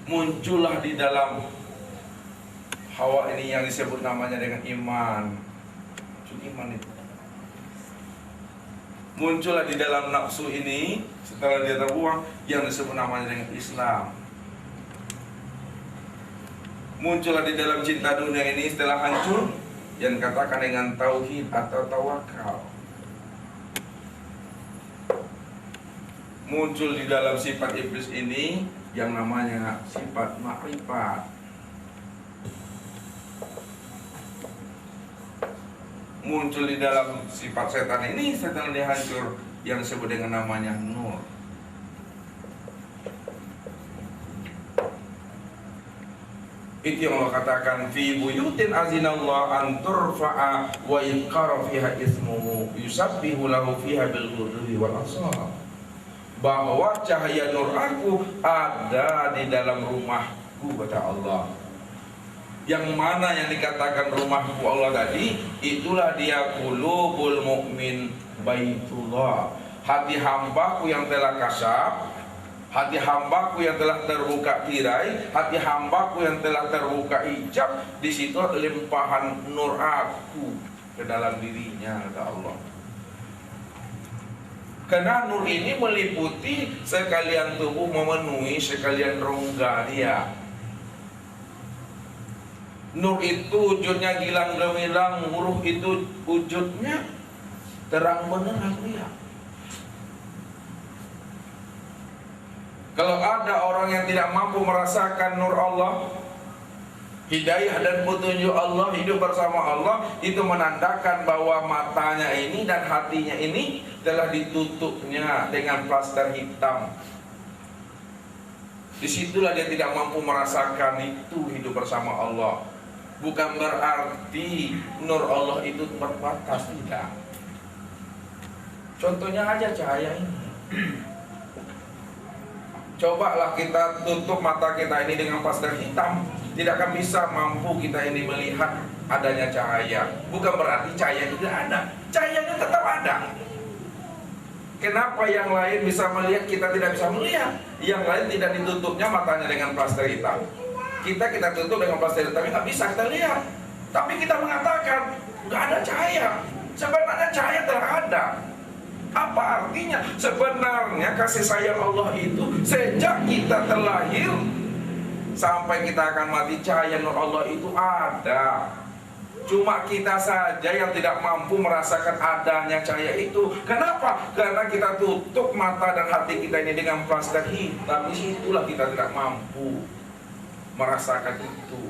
Muncullah di dalam hawa ini yang disebut namanya dengan iman. Iman itu muncullah di dalam nafsu ini setelah dia terbuang yang disebut namanya dengan Islam. Muncullah di dalam cinta dunia ini setelah hancur yang katakan dengan tauhid atau tawakal. Muncul di dalam sifat iblis ini yang namanya sifat makrifat. Muncul di dalam sifat setan ini setelah dia hancur yang disebut dengan namanya nur. Itu yang Allah katakan fi buyutin azinallah an turfa'a wa yuzkara fiha ismuhu yusabbihu lahu fiha bil ghudwi wal asal. Bahwa cahaya nur aku ada di dalam rumahku, kata Allah. Yang mana yang dikatakan rumahku Allah tadi, itulah dia qulubul mu'min baitullah. Hati hambaku yang telah kasab, hati hambaku yang telah terbuka tirai, hati hambaku yang telah terbuka hijab, di situ limpahan nur aku ke dalam dirinya, kata Allah. Karena nur ini meliputi sekalian tubuh, memenuhi sekalian rongga dia. Nur itu wujudnya gilang gemilang, huruf itu wujudnya terang benderang dia. Kalau ada orang yang tidak mampu merasakan nur Allah, hidayah dan petunjuk Allah, hidup bersama Allah, itu menandakan bahwa matanya ini dan hatinya ini telah ditutupnya dengan plaster hitam. Disitulah dia tidak mampu merasakan itu hidup bersama Allah. Bukan berarti nur Allah itu terbatas, tidak. Contohnya aja cahaya ini. Cobalah kita tutup mata kita ini dengan plaster hitam, tidak akan bisa mampu kita ini melihat adanya cahaya. Bukan berarti cahaya tidak ada, cahayanya tetap ada. Kenapa yang lain bisa melihat, kita tidak bisa melihat? Yang lain tidak ditutupnya matanya dengan plaster hitam, kita tutup dengan plaster hitam, nggak bisa kita lihat. Tapi kita mengatakan nggak ada cahaya. Sebenarnya cahaya telah ada. Apa artinya? Sebenarnya kasih sayang Allah itu sejak kita terlahir sampai kita akan mati, cahaya nur Allah itu ada. Cuma kita saja yang tidak mampu merasakan adanya cahaya itu. Kenapa? Karena kita tutup mata dan hati kita ini dengan plaster hitam. Disitulah kita tidak mampu merasakan itu.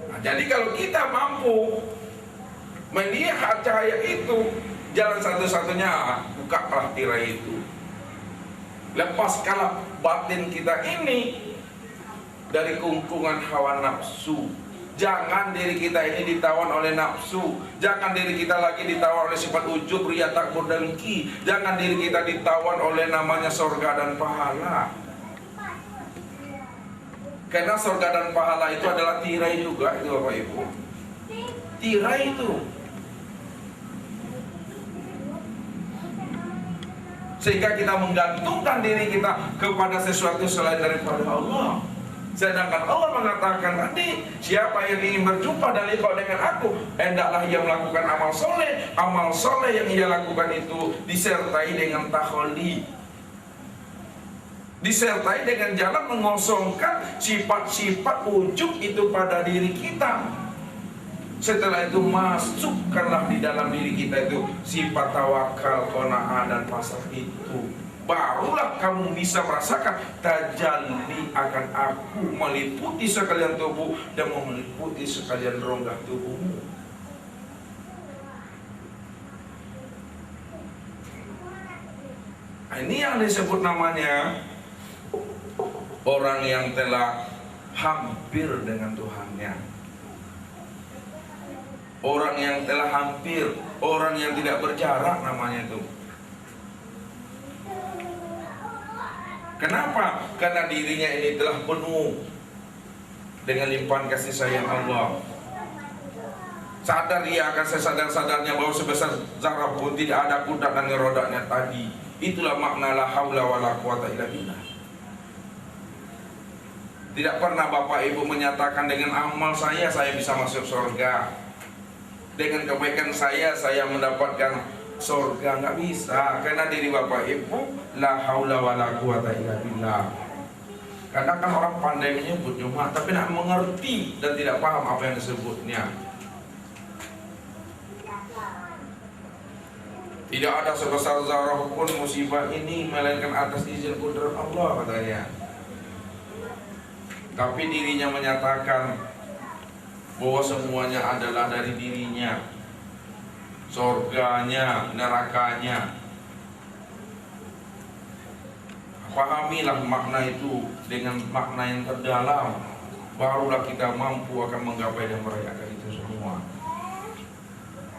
Nah, jadi kalau kita mampu melihat cahaya itu, jalan satu-satunya bukalah tirai itu. Lepaskanlah batin kita ini dari kungkungan hawa nafsu. Jangan diri kita ini ditawan oleh nafsu. Jangan diri kita lagi ditawan oleh sifat ujub, riya, takbur, dengki. Jangan diri kita ditawan oleh namanya surga dan pahala. Karena surga dan pahala itu adalah tirai juga, itu Bapak Ibu. Tirai itu. Sehingga kita menggantungkan diri kita kepada sesuatu selain daripada Allah. Sedangkan Allah mengatakan tadi, siapa yang ingin berjumpa dan liqa dengan aku, hendaklah ia melakukan amal soleh. Amal soleh yang ia lakukan itu disertai dengan takholi, disertai dengan jalan mengosongkan sifat-sifat ujub itu pada diri kita. Setelah itu masukkanlah di dalam diri kita itu sifat tawakal, qanaah, dan pasrah itu. Barulah kamu bisa merasakan tajalli akan aku meliputi sekalian tubuh dan meliputi sekalian rongga tubuhmu. Ini yang disebut namanya orang yang telah hampir dengan Tuhannya. Orang yang telah hampir, orang yang tidak berjarak namanya itu. Kenapa? Karena dirinya ini telah penuh dengan limpahan kasih sayang Allah. Sadar ia akan sesadar-sadarnya bahwa sebesar zarah pun tidak ada kuda dan rodanya tadi. Itulah makna la haula wala quwata illa billah. Tidak pernah Bapak Ibu menyatakan dengan amal saya bisa masuk surga, dengan kebaikan saya mendapatkan surga. Nggak bisa, karena diri Bapak Ibu la haula wala quwata illa billah. Kadang kan orang pandai menyebut cuma tapi tidak mengerti dan tidak paham apa yang disebutnya. Tidak ada sebesar zarah pun musibah ini melainkan atas izin kudrat Allah, katanya. Tapi dirinya menyatakan bahwa semuanya adalah dari dirinya, surganya, nerakanya. Pahamilah makna itu dengan makna yang terdalam, barulah kita mampu akan menggapai dan merayakan itu semua.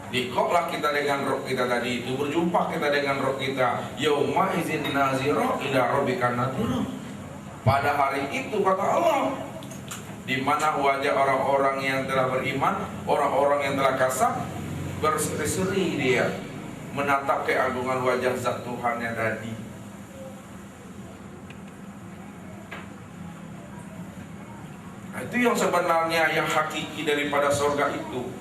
Liqa'lah kita dengan roh kita tadi itu, berjumpa kita dengan roh kita. Yauma izin nazira ila rabbika nadira. Pada hari itu kata Allah, di mana wajah orang-orang yang telah beriman, orang-orang yang telah kasab, berseri-seri dia menatap keagungan wajah zat Tuhannya tadi. Nah, itu yang sebenarnya yang hakiki daripada surga itu.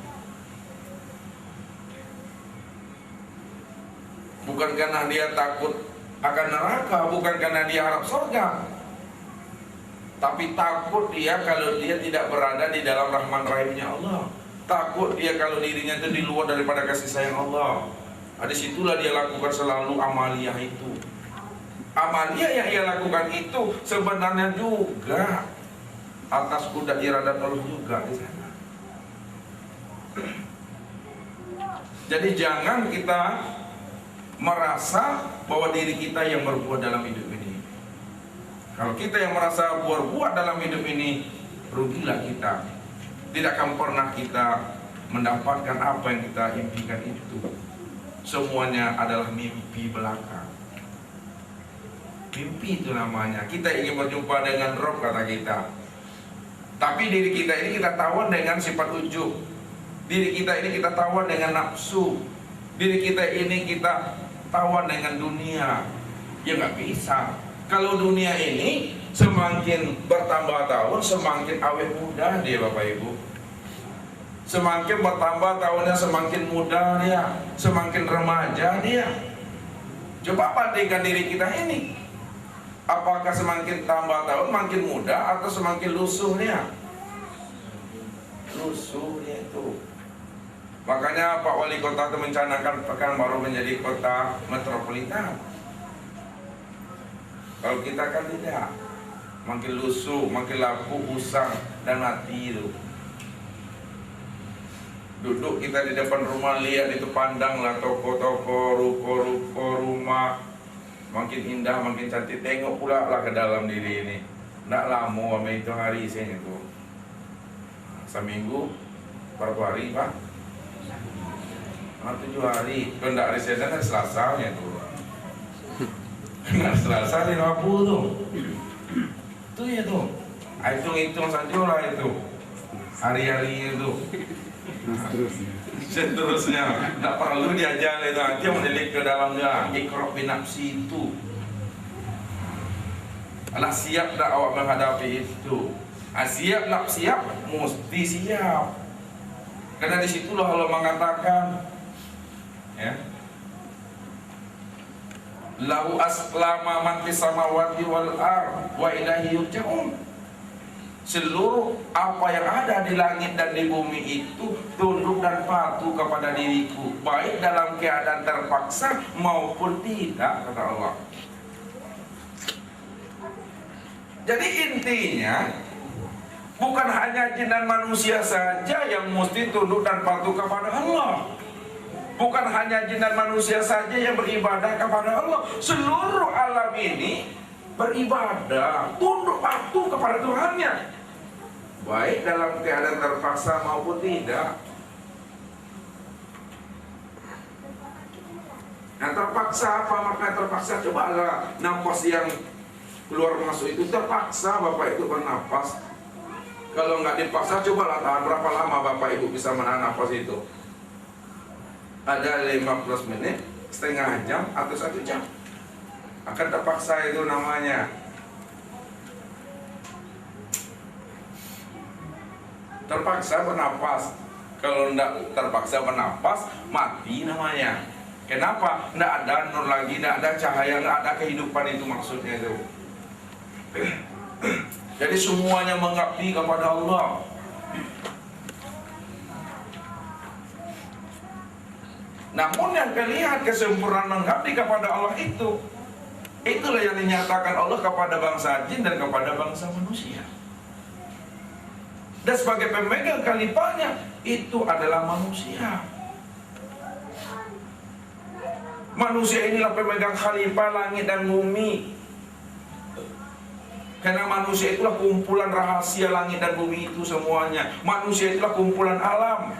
Bukan karena dia takut akan neraka, bukan karena dia harap surga, tapi takut dia kalau dia tidak berada di dalam rahman rahimnya Allah. Takut dia kalau dirinya itu di luar daripada kasih sayang Allah. Nah, disitulah dia lakukan selalu amaliyah itu. Amaliyah yang ia lakukan itu sebenarnya juga atas kuda iradat Allah juga di sana. Jadi jangan kita merasa bahwa diri kita yang berbuat dalam hidup ini. Kalau kita yang merasa berbuat dalam hidup ini, rugilah kita. Tidak akan pernah kita mendapatkan apa yang kita impikan itu. Semuanya adalah mimpi belaka. Mimpi itu namanya. Kita ingin berjumpa dengan Rob, kata kita. Tapi diri kita ini kita tawan dengan sifat ujub. Diri kita ini kita tawan dengan nafsu. Diri kita ini kita tawan dengan dunia. Ya nggak bisa. Kalau dunia ini semakin bertambah tahun, semakin awet muda dia Bapak Ibu. Semakin bertambah tahunnya, semakin muda dia, semakin remaja dia. Coba bandingkan diri kita ini. Apakah semakin tambah tahun makin muda atau semakin lusuh dia? lusuh dia itu. Makanya Pak Wali Kota itu mencanangkan Pekanbaru menjadi kota metropolitan. Kalau kita kan tidak, makin lusuh, makin lapuk, usang, dan mati itu. Duduk kita di depan rumah, lihat itu, pandanglah toko-toko, ruko-ruko, rumah, makin indah, makin cantik. Tengok pula lah ke dalam diri ini. Nggak lama sama itu hari isinya itu. Seminggu, berapa hari Pak? 7 hari. Kalau nggak hari Senin kan Selasanya itu. Nggak Selasa di Rabu tuh. Itu ya tuh. Hitung-hitung saja lah itu. Hari-hari itu. Seterusnya. Nggak perlu diajar itu. Dia menilik ke dalamnya. Iqra' binafsi itu. Anak siap tak awak menghadapi itu? Siap nak siap, mesti siap. Karena disitulah Allah mengatakan, ya, lahu aslama man fis samawati wal ard wa ilaihi yurja'un. Seluruh apa yang ada di langit dan di bumi itu tunduk dan patuh kepada diriku, baik dalam keadaan terpaksa maupun tidak, kata Allah. Jadi intinya bukan hanya jin dan manusia saja yang mesti tunduk dan patuh kepada Allah. Bukan hanya jin dan manusia saja yang beribadah kepada Allah. Seluruh alam ini beribadah, tunduk patuh kepada Tuhannya, baik dalam keadaan terpaksa maupun tidak. Nah, terpaksa apa makna terpaksa? Cobalah nafas yang keluar masuk itu terpaksa Bapak itu bernapas. Kalau nggak dipaksa, cobalah tahan berapa lama Bapak Ibu bisa menahan nafas itu. Ada 15 menit, setengah jam, atau 1 jam. Akan terpaksa itu namanya. Terpaksa bernapas. Kalau nggak terpaksa bernapas, mati namanya. Kenapa? Nggak ada nur lagi, nggak ada cahaya, nggak ada kehidupan, itu maksudnya itu. Jadi semuanya mengabdi kepada Allah. Namun yang terlihat kesempurnaan mengabdi kepada Allah itu, itulah yang dinyatakan Allah kepada bangsa jin dan kepada bangsa manusia. Dan sebagai pemegang khalifahnya itu adalah manusia. Manusia inilah pemegang khalifah langit dan bumi. Karena manusia itulah kumpulan rahasia langit dan bumi itu semuanya. Manusia itulah kumpulan alam.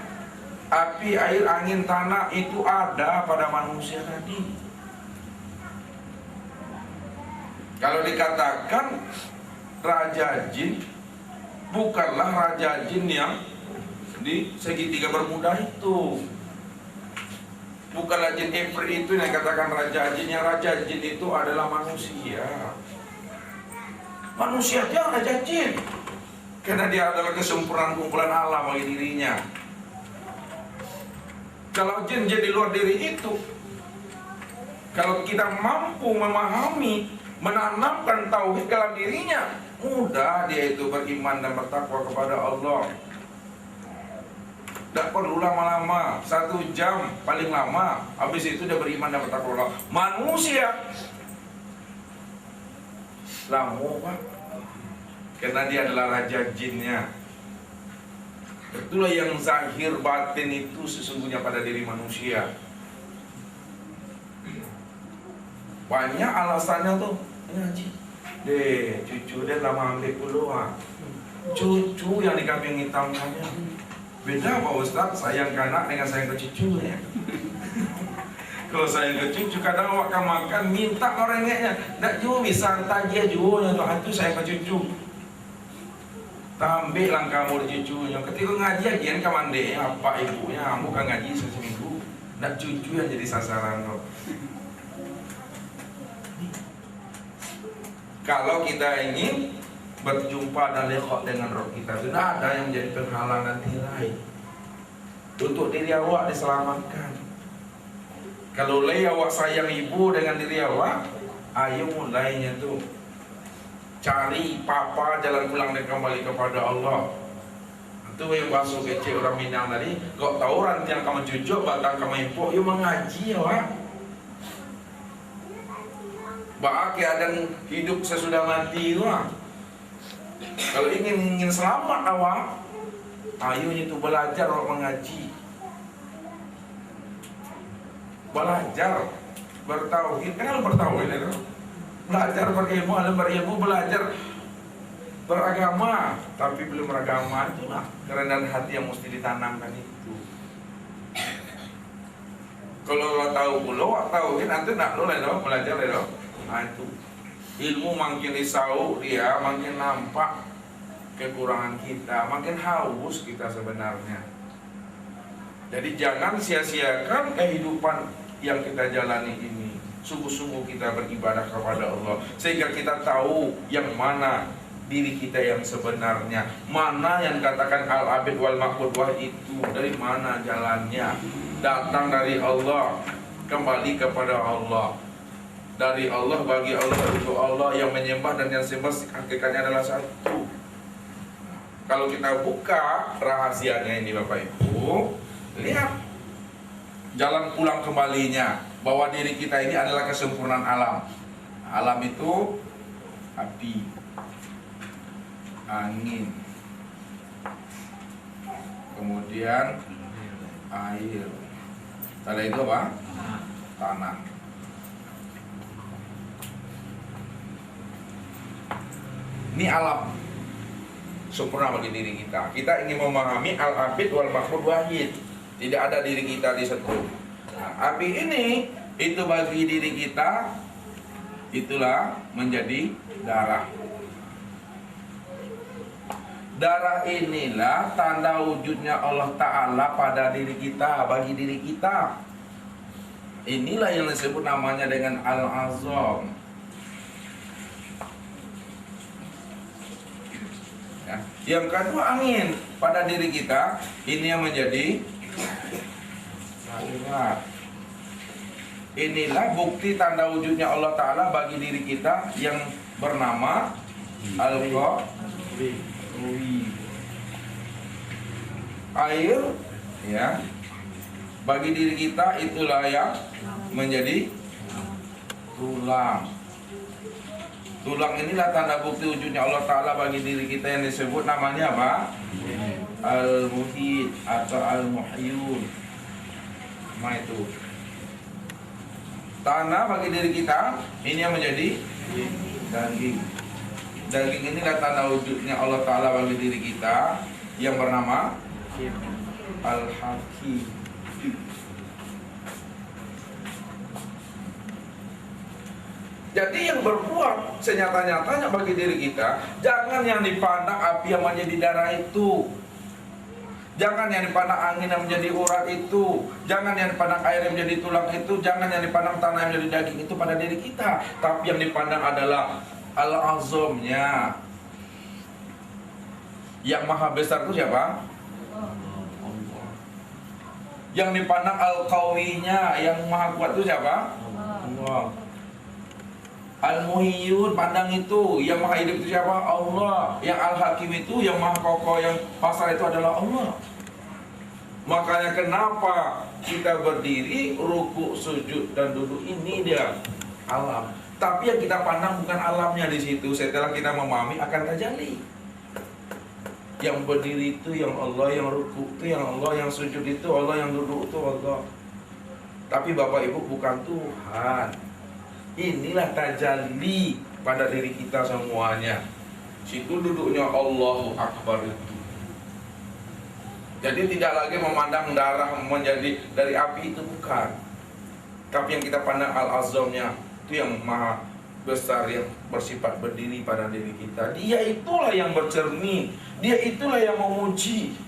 Api, air, angin, tanah itu ada pada manusia tadi. Kalau dikatakan Raja Jin, bukanlah Raja Jin yang di segitiga Bermuda itu. Bukanlah jin Ifrit itu yang dikatakan Raja Jin. Yang Raja Jin itu adalah manusia. Manusia aja Raja Jin, karena dia adalah kesempurnaan kumpulan alam bagi dirinya. Kalau jin jadi luar diri itu, kalau kita mampu memahami, menanamkan tauhid dalam dirinya, mudah dia itu beriman dan bertakwa kepada Allah. Tidak perlu lama-lama, 1 jam paling lama, habis itu dia beriman dan bertakwa Allah. Manusia lama Pak, karena dia adalah raja jinnya. Itulah yang zahir batin itu sesungguhnya pada diri manusia. Banyak alasannya tuh, ngaji deh, cucu dia lama ambil peluang. Cucu yang dikambing hitamkannya beda Pak Ustaz, sayang ke anak dengan sayang ke cucu ya. Kalau saya ke cucu, kadang awak makan minta orangnya, tak juga bisa tajia juga tuh hantu saya ke cucu. Tambah lang kamu di cucunya. Ketika ngaji ajian ke mandi apa ibunya, bukan ngaji seminggu, nak cucu yang jadi sasaran loh. Kalau kita ingin berjumpa dan lihat dengan roh kita, tidak ada yang menjadi penghalang dan tirai untuk diri awak diselamatkan. Kalau awak sayang ibu dengan diri awak, ayo mulainya tuh cari papa jalan pulang dan kembali kepada Allah. Itu yang masuk kece orang Minang tadi. Kok tahu rantiang kamu cucuk, batang kamu impok, yuk mengaji ya Wak. Bak keadaan hidup sesudah mati Wak. Kalau ingin selamat awak, ayo itu belajar Wak mengaji. Belajar bertauhid, kan bertauhid itu. Belajar berilmu, berilmu, belajar beragama, tapi belum beragama itulah kerendahan hati yang mesti ditanamkan itu. Kalau tahu pulau, tahu kan nanti nak lo lah belajar lah. Nah itu ilmu makin risau dia, makin nampak kekurangan kita, makin haus kita sebenarnya. Jadi jangan sia-siakan kehidupan yang kita jalani ini. Sungguh-sungguh kita beribadah kepada Allah, sehingga kita tahu yang mana diri kita yang sebenarnya, mana yang katakan al-abid wal maqbud itu, dari mana jalannya. Datang dari Allah, kembali kepada Allah, dari Allah, bagi Allah, untuk Allah, yang menyembah dan yang sembah hakikatnya adalah satu. Kalau kita buka rahasianya ini Bapak Ibu, lihat jalan pulang kembalinya, bahwa diri kita ini adalah kesempurnaan alam. Alam itu api, angin, kemudian air, setelah itu apa? Tanah. Ini alam sempurna bagi diri kita. Kita ingin memahami al-abid wal maqbud wahid. Tidak ada diri kita di situ. Nah, api ini itu bagi diri kita, itulah menjadi darah. Darah inilah tanda wujudnya Allah Ta'ala pada diri kita, bagi diri kita. Inilah yang disebut namanya dengan al-azam. Ya. Yang kedua angin pada diri kita, ini yang menjadi akhirat. Inilah bukti tanda wujudnya Allah Ta'ala bagi diri kita yang bernama Al-Qawi. Air, ya, bagi diri kita itulah yang menjadi tulang. Tulang inilah tanda bukti wujudnya Allah Ta'ala bagi diri kita yang disebut namanya apa? Al-Muhid atau Al-Muhyun. Nah itu tanah bagi diri kita, ini yang menjadi daging. Daging inilah tanda wujudnya Allah Ta'ala bagi diri kita yang bernama Al-Hakim. Jadi yang berbuat senyata-nyatanya bagi diri kita, jangan yang dipandang api yang menjadi darah itu, jangan yang dipandang angin yang menjadi urat itu, jangan yang dipandang air yang menjadi tulang itu, jangan yang dipandang tanah yang menjadi daging itu pada diri kita. Tapi yang dipandang adalah al-azamnya. Yang maha besar itu siapa? Allah. Yang dipandang al-qawinya, yang maha kuat itu siapa? Allah. Al-Muhyun, pandang itu, yang maha hidup itu siapa? Allah. Yang Al-Hakim itu, yang maha kokoh, yang pasar itu adalah Allah. Makanya kenapa kita berdiri, ruku, sujud, dan duduk, ini dia alam. Tapi yang kita pandang bukan alamnya di situ. Setelah kita memahami akan terjadi. Yang berdiri itu yang Allah, yang ruku itu yang Allah, yang sujud itu Allah, yang duduk itu Allah. Tapi Bapak Ibu bukan Tuhan. Inilah tajalli pada diri kita semuanya. Situ duduknya Allahu Akbar itu. Jadi tidak lagi memandang darah menjadi dari api, itu bukan. Tapi yang kita pandang al-azamnya, itu yang maha besar, yang bersifat berdiri pada diri kita. Dia itulah yang bercermin, dia itulah yang memuji,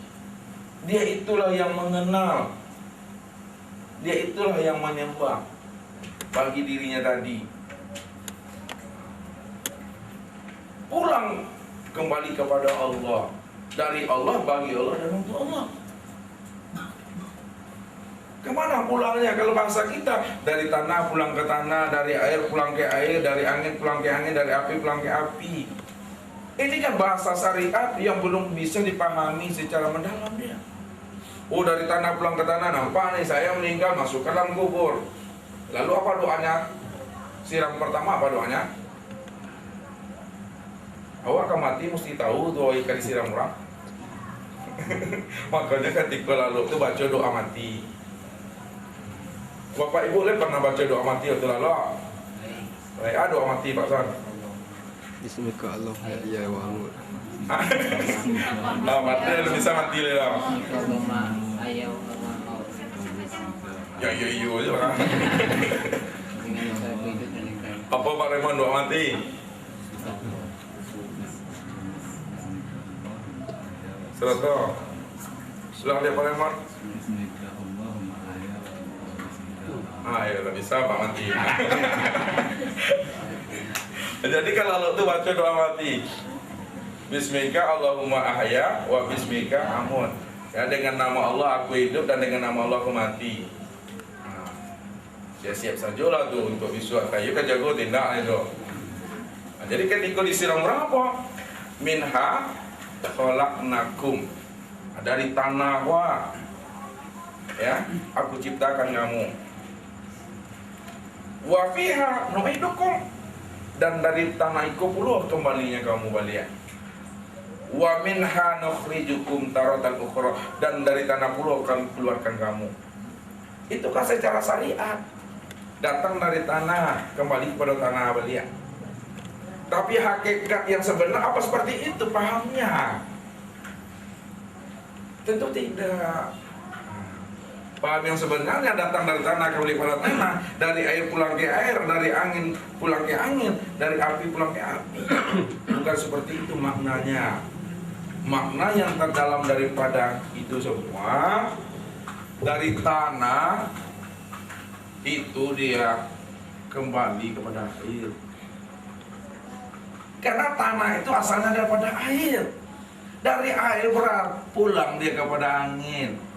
dia itulah yang mengenal, dia itulah yang menyembah bagi dirinya tadi. Pulang kembali kepada Allah, dari Allah, bagi Allah, dan untuk Allah. Kemana pulangnya kalau bangsa kita? Dari tanah pulang ke tanah, dari air pulang ke air, dari angin pulang ke angin, dari api pulang ke api. Ini kan bahasa syariat yang belum bisa dipahami secara mendalam dia. Oh, dari tanah pulang ke tanah, nampak nih saya meninggal masuk ke dalam kubur. Lalu apa doanya? Siram pertama apa doanya? Awak akan mati mesti tahu doa ikan disiram orang. Makanya ketika lalu itu baca doa mati. Bapak Ibu pernah baca doa mati atau lalu? Doa mati Pak San. Bismillah ya wa mati lu bisa mati lah. Ya aja lah. Apa Pak Raymond doa mati? Serta. Silakan dia Pak Raymond. Ya bisa Pak mati. Jadi kalau itu baca doa mati, Bismika Allahumma ahya wa bismika amut. Ya, dengan nama Allah aku hidup dan dengan nama Allah aku mati. Ya siap saja lah tuh untuk visual kayu kan jago tindak itu. Jadi ketika disiram berapa? Minha khalaqnakum. Dari tanah ya aku ciptakan kamu. Wa fiha nu'idukum. Dan dari tanah itu puluh kembalinya kamu balik. Wa minha nukhrijukum taratan ukhra. Dan dari tanah puluh akan keluarkan kamu. Itu kan secara syariat. Datang dari tanah, kembali kepada tanah balik. Tapi hakikat yang sebenar apa seperti itu pahamnya? Tentu tidak. Paham yang sebenarnya datang dari tanah kembali pada tanah, dari air pulang ke air, dari angin pulang ke angin, dari api pulang ke api. Bukan seperti itu maknanya. Makna yang terdalam daripada itu semua, dari tanah itu dia kembali kepada air. Karena tanah itu asalnya daripada air. Dari air pulang dia kepada angin.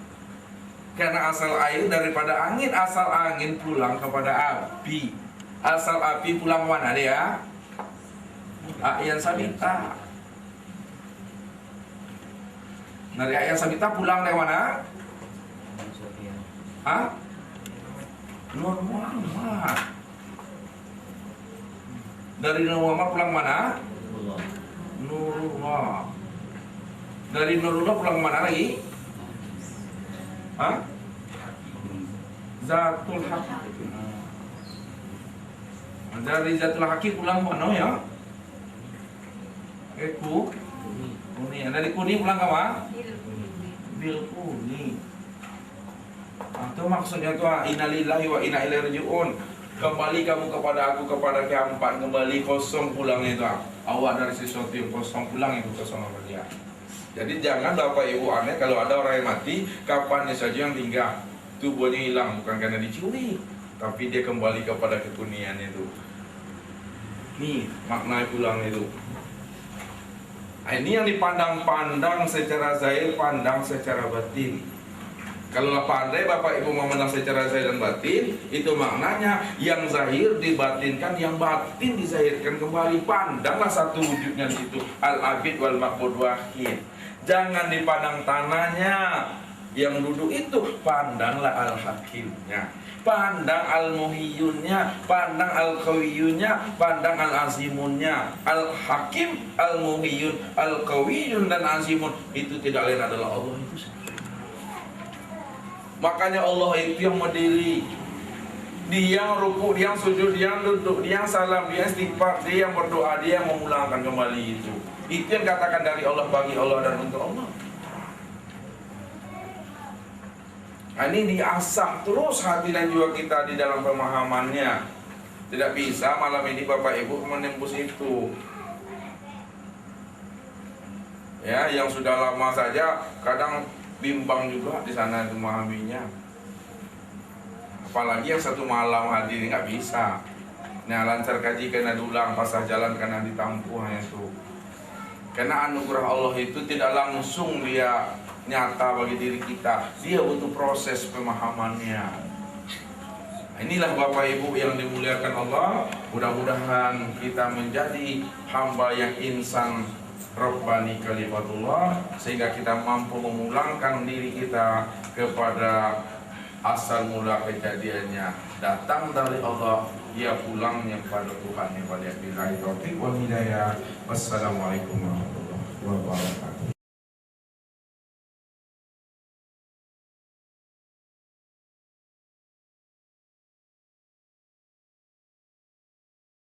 Karena asal air daripada angin, asal angin pulang kepada api. Asal api pulang mana dia? Ayat sabita. Dari ayat sabita pulang dari mana? Nur Muhammad. Dari Nur Muhammad pulang mana? Nurullah. Dari Nurullah pulang mana lagi? Zatul Haqq. Dari Zatul Haqq pulang mana ya? Kuni. Dari kuni pulang ke mana? Bil kuni. Itu maksudnya tuh innalillahi wa inna ilaihi rajiun. Kembali kamu kepada aku, kepada keempat, kembali kosong pulang itu. Awak dari sesuatu yang kosong pulang itu kosong sama dia. Jadi jangan Bapak Ibu aneh kalau ada orang yang mati, kapan saja yang tinggal, tubuhnya hilang bukan karena dicuri, tapi dia kembali kepada kekunian itu. Nih makna pulang itu. Ini yang dipandang-pandang secara zahir, pandang secara batin. Kalau pandai Bapak Ibu memandang secara zahir dan batin, itu maknanya yang zahir dibatinkan, yang batin dizahirkan kembali. Pandanglah satu wujudnya di situ. Al-abid wal ma'bud wahid. Jangan dipandang tanahnya yang duduk itu, pandanglah al-hakimnya, pandang al-muhiyyunnya, pandang al-qawiyunnya, pandang al-azimunnya. Al-hakim, al-muhiyyun, al-qawiyun dan azimun itu tidak lain adalah Allah itu sendiri. Makanya Allah itu yang berdiri, dia yang ruku, dia yang sujud, dia yang duduk, dia yang salam, dia yang istighfar, dia yang berdoa, dia yang memulangkan kembali itu. Itu yang katakan dari Allah, bagi Allah dan untuk Allah. Nah, ini diasah terus hati dan jiwa kita di dalam pemahamannya. Tidak bisa malam ini Bapak Ibu menembus itu. Ya, yang sudah lama saja kadang bimbang juga di sana memahaminya. Apalagi yang satu malam hadir nggak bisa. Nah, lancar kaji kena dulang, pasah jalan karena ditampuh itu. Karena anugerah Allah itu tidak langsung dia nyata bagi diri kita. Dia butuh proses pemahamannya. Inilah Bapak Ibu yang dimuliakan Allah. Mudah-mudahan kita menjadi hamba yang insan Rabbani kalimatullah, sehingga kita mampu memulangkan diri kita kepada asal mula kejadiannya datang dari Allah, ia pulangnya pada Tuhan yang pada billahi taufiq wal hidayah. Wassalamualaikum warahmatullahi wabarakatuh.